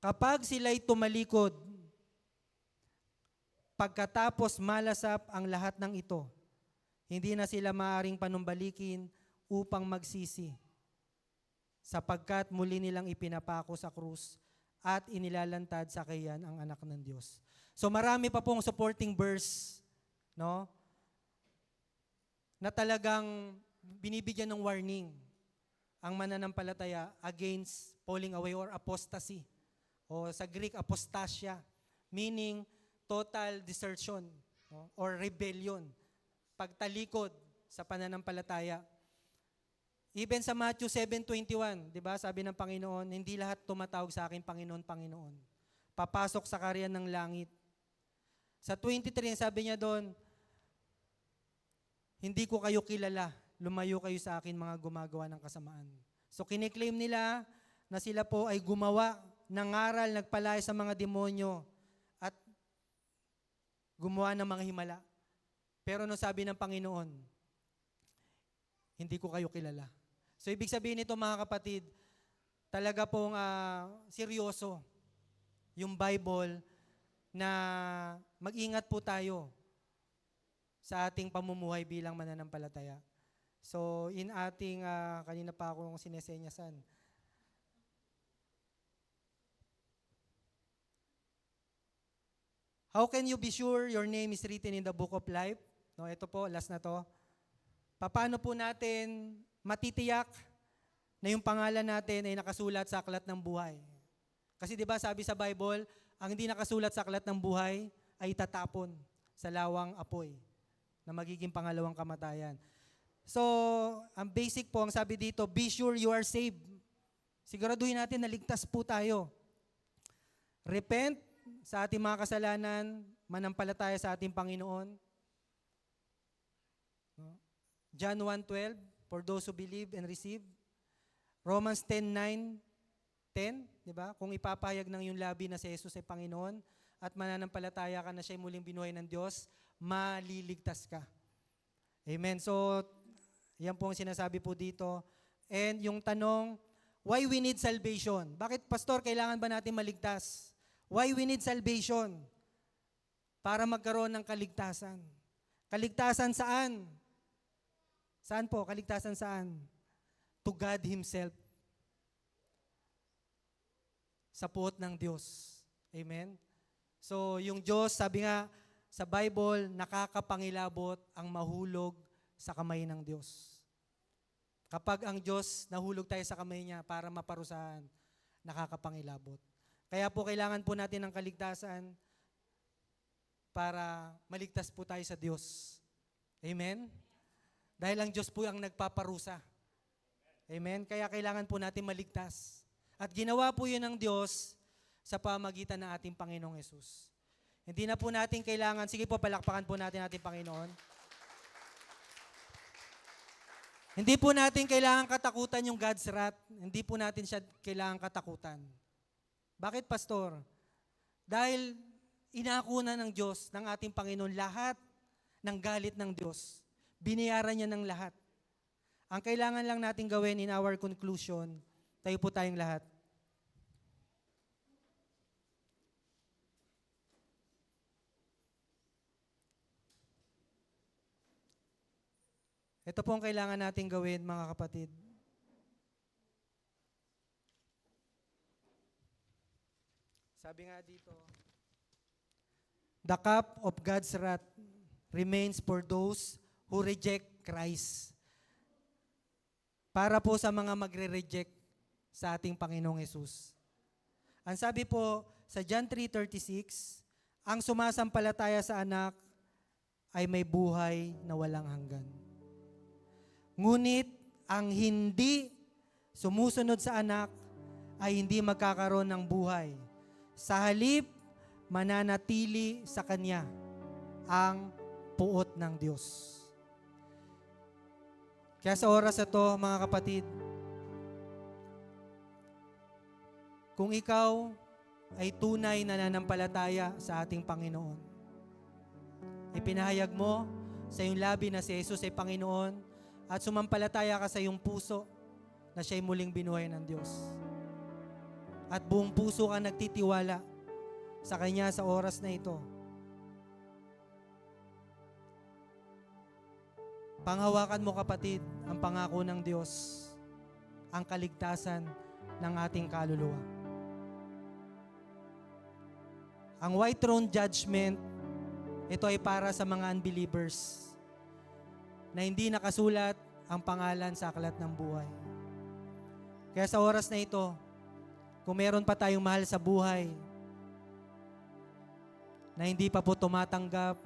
Kapag sila'y tumalikod, pagkatapos malasap ang lahat ng ito, hindi na sila maaaring panumbalikin upang magsisi, sapagkat muli nilang ipinapako sa krus at inilalantad sa kayan ang anak ng Diyos. So marami pa pong supporting verse, no? Na talagang binibigyan ng warning ang mananampalataya against falling away or apostasy. O sa Greek, apostasia, meaning total desertion, no? Or rebellion, pagtalikod sa pananampalataya. Even sa Matthew 7:21, di ba, sabi ng Panginoon, hindi lahat tumatawag sa akin, Panginoon, Panginoon. Papasok sa kaharian ng langit. Sa 23, sabi niya doon, hindi ko kayo kilala, lumayo kayo sa akin mga gumagawa ng kasamaan. So kiniklaim nila na sila po ay gumawa ng ngaral, nagpalaya sa mga demonyo at gumawa ng mga himala. Pero no sabi ng Panginoon, hindi ko kayo kilala. So ibig sabihin nito mga kapatid, talaga pong seryoso yung Bible na mag-ingat po tayo sa ating pamumuhay bilang mananampalataya. So in ating, kanina pa akong sinesenyasan. How can you be sure your name is written in the book of life? No, ito po, last na to. Paano po natin matitiyak na yung pangalan natin ay nakasulat sa aklat ng buhay? Kasi di ba sabi sa Bible, ang hindi nakasulat sa aklat ng buhay ay tatapon sa lawang apoy na magiging pangalawang kamatayan. So, ang basic po, ang sabi dito, be sure you are saved. Siguraduhin natin na ligtas po tayo. Repent sa ating mga kasalanan, manampalataya sa ating Panginoon. John 1:12, for those who believe and receive. Romans 10:9, 10, di ba? Kung ipapahayag ng iyong labi na si Jesus ay Panginoon at mananampalataya ka na siya'y muling binuhay ng Diyos, maliligtas ka. Amen. So, yan po ang sinasabi po dito. And yung tanong, why we need salvation? Bakit, Pastor, kailangan ba natin maligtas? Why we need salvation? Para magkaroon ng kaligtasan. Kaligtasan saan? Saan po? Kaligtasan saan? To God Himself. Sa puot ng Diyos. Amen? So, yung Diyos, sabi nga sa Bible, nakakapangilabot ang mahulog sa kamay ng Diyos. Kapag ang Diyos nahulog tayo sa kamay niya para maparusahan, nakakapangilabot. Kaya po kailangan po natin ng kaligtasan para maligtas po tayo sa Diyos. Amen? Dahil ang Diyos po ang nagpaparusa. Amen? Kaya kailangan po natin maligtas. At ginawa po yun ng Diyos sa pamagitan ng ating Panginoong Yesus. Hindi na po natin kailangan, sige po, palakpakan po natin ating Panginoon. Hindi po natin kailangan katakutan yung God's wrath. Hindi po natin siya kailangan katakutan. Bakit, Pastor? Dahil inako na ng Diyos, ng ating Panginoon, lahat ng galit ng Diyos. Binayaran niya ng lahat. Ang kailangan lang natin gawin in our conclusion, tayo po tayong lahat. Ito po ang kailangan natin gawin, mga kapatid. Sabi nga dito, the cup of God's wrath remains for those who reject Christ. Para po sa mga magre-reject sa ating Panginoong Yesus. Ang sabi po sa John 3:36, ang sumasampalataya sa anak ay may buhay na walang hanggan. Ngunit ang hindi sumusunod sa anak ay hindi magkakaroon ng buhay. Sa halip, mananatili sa kanya ang puot ng Diyos. Kaya sa oras na to, mga kapatid, kung ikaw ay tunay na nananampalataya sa ating Panginoon, ipinahayag mo sa iyong labi na si Jesus ay Panginoon at sumampalataya ka sa iyong puso na siya'y muling binuhay ng Diyos. At buong puso ka nagtitiwala sa Kanya sa oras na ito. Panghawakan mo, kapatid, ang pangako ng Diyos, ang kaligtasan ng ating kaluluwa. Ang white throne judgment, ito ay para sa mga unbelievers na hindi nakasulat ang pangalan sa aklat ng buhay. Kaya sa oras na ito, kung meron pa tayong mahal sa buhay na hindi pa po tumatanggap,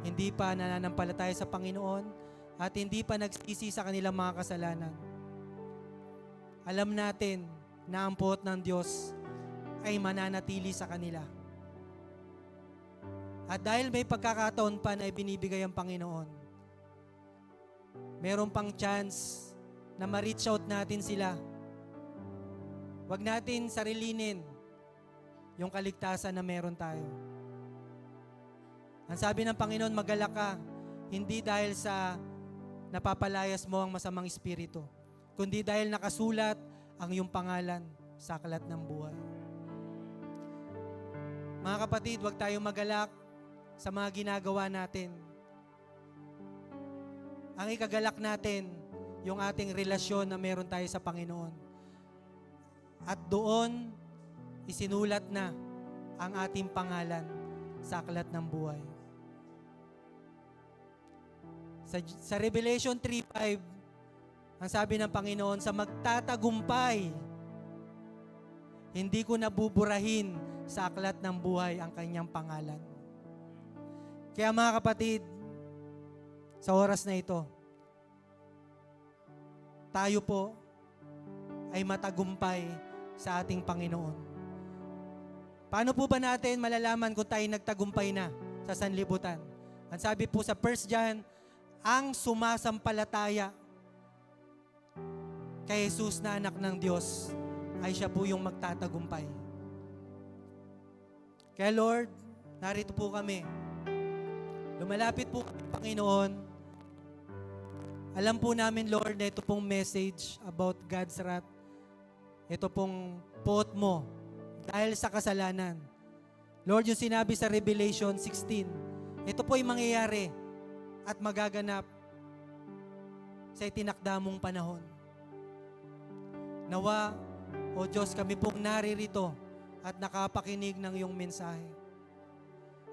hindi pa nananampalataya sa Panginoon, at hindi pa nagsisi sa kanilang mga kasalanan, alam natin na ang puot ng Diyos ay mananatili sa kanila. At dahil may pagkakataon pa na ibinibigay ang Panginoon, meron pang chance na ma-reach out natin sila. Huwag natin sarilinin yung kaligtasan na meron tayo. Ang sabi ng Panginoon, magalak ka, hindi dahil sa napapalayas mo ang masamang espiritu, kundi dahil nakasulat ang iyong pangalan sa aklat ng buhay. Mga kapatid, huwag tayong magalak sa mga ginagawa natin. Ang ikagalak natin, yung ating relasyon na meron tayo sa Panginoon. At doon, isinulat na ang ating pangalan sa aklat ng buhay. Sa Revelation 3:5, ang sabi ng Panginoon, sa magtatagumpay, hindi ko nabuburahin sa aklat ng buhay ang kanyang pangalan. Kaya mga kapatid, sa oras na ito, tayo po ay matagumpay sa ating Panginoon. Paano po ba natin malalaman kung tayo nagtagumpay na sa sanlibutan? Ang sabi po sa 1 John, ang sumasampalataya kay Jesus na anak ng Diyos ay siya po yung magtatagumpay. Kaya Lord, narito po kami. Lumalapit po kami, Panginoon. Alam po namin, Lord, na ito pong message about God's wrath, ito pong puot mo dahil sa kasalanan. Lord, yung sinabi sa Revelation 16, ito po yung mangyayari at magaganap sa itinakda mong panahon. Nawa, O Diyos, kami pong naririto at nakapakinig ng iyong mensahe.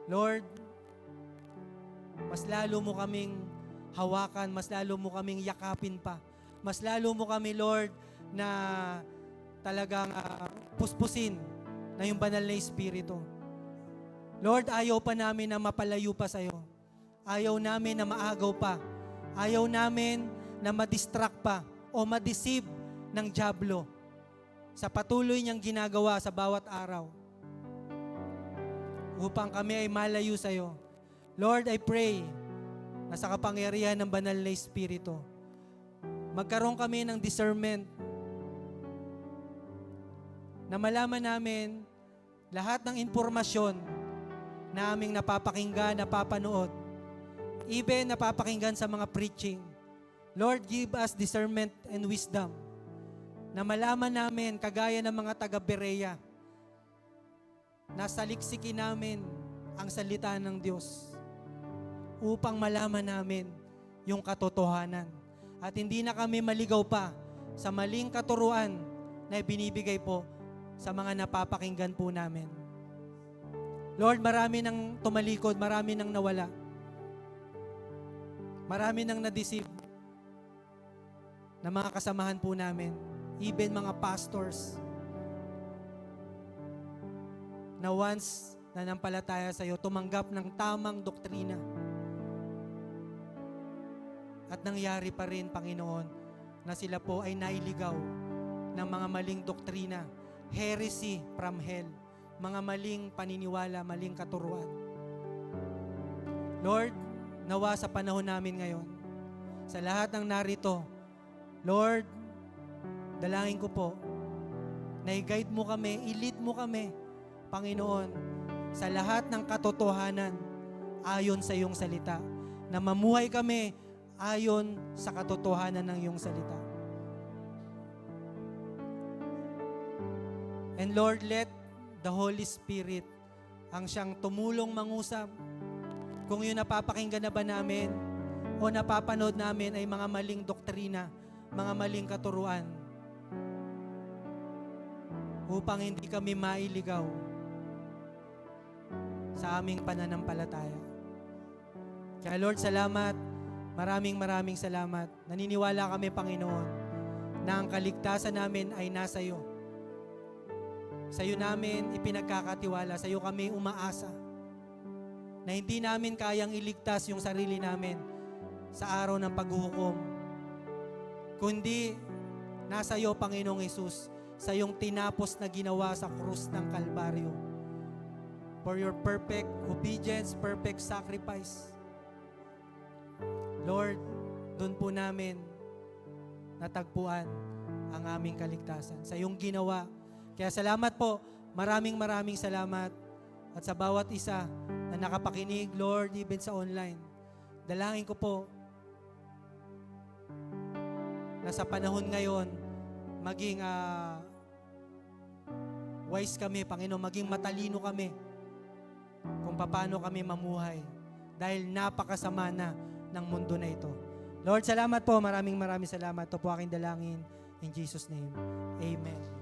Lord, mas lalo mo kaming hawakan, mas lalo mo kaming yakapin pa. Mas lalo mo kami, Lord, na talagang puspusin na yung banal na Espiritu. Lord, ayaw pa namin na mapalayo pa sa'yo. Ayaw namin na maagaw pa. Ayaw namin na madistract pa o madeceive ng dyablo sa patuloy niyang ginagawa sa bawat araw upang kami ay malayo sa'yo. Lord, I pray na sa kapangyarihan ng banal na Espiritu, magkaroon kami ng discernment na malaman namin lahat ng impormasyon na aming napapakinggan, napapanood, even napapakinggan sa mga preaching. Lord, give us discernment and wisdom na malaman namin, kagaya ng mga taga-Berea, na saliksikin namin ang salita ng Diyos upang malaman namin yung katotohanan. At hindi na kami maligaw pa sa maling katuruan na binibigay po sa mga napapakinggan po namin. Lord, marami nang tumalikod, marami nang nawala. Marami nang na-deceive na mga kasamahan po namin, even mga pastors, na once nanampalataya sa iyo, tumanggap ng tamang doktrina. At nangyari pa rin, Panginoon, na sila po ay nailigaw ng mga maling doktrina, heresy from hell, mga maling paniniwala, maling katuruan. Lord, nawa sa panahon namin ngayon, sa lahat ng narito, Lord, dalangin ko po na i-guide mo kami, i-lead mo kami, Panginoon, sa lahat ng katotohanan ayon sa iyong salita, na mamuhay kami ayon sa katotohanan ng iyong salita. And Lord, let the Holy Spirit ang siyang tumulong mangusap kung yun napapakinggan na ba namin o napapanood namin ay mga maling doktrina, mga maling katuruan, upang hindi kami mailigaw sa aming pananampalataya. Kaya Lord, salamat. Maraming salamat. Naniniwala kami, Panginoon, na ang kaligtasan namin ay nasa iyo. Sa iyo namin ipinagkakatiwala, sa iyo kami umaasa, na hindi namin kayang iligtas yung sarili namin sa araw ng paghuhukom, kundi nasa iyo, Panginoong Hesus, sa iyong tinapos na ginawa sa krus ng Kalbaryo, for your perfect obedience, perfect sacrifice. Lord, doon po namin natagpuan ang aming kaligtasan sa iyong ginawa. Kaya salamat po, maraming salamat. At sa bawat isa na nakapakinig, Lord, even sa online, dalangin ko po na sa panahon ngayon, maging wise kami, Panginoon, maging matalino kami kung paano kami mamuhay dahil napakasama na ng mundo na ito. Lord, salamat po, maraming salamat. Ito po aking dalangin in Jesus' name. Amen.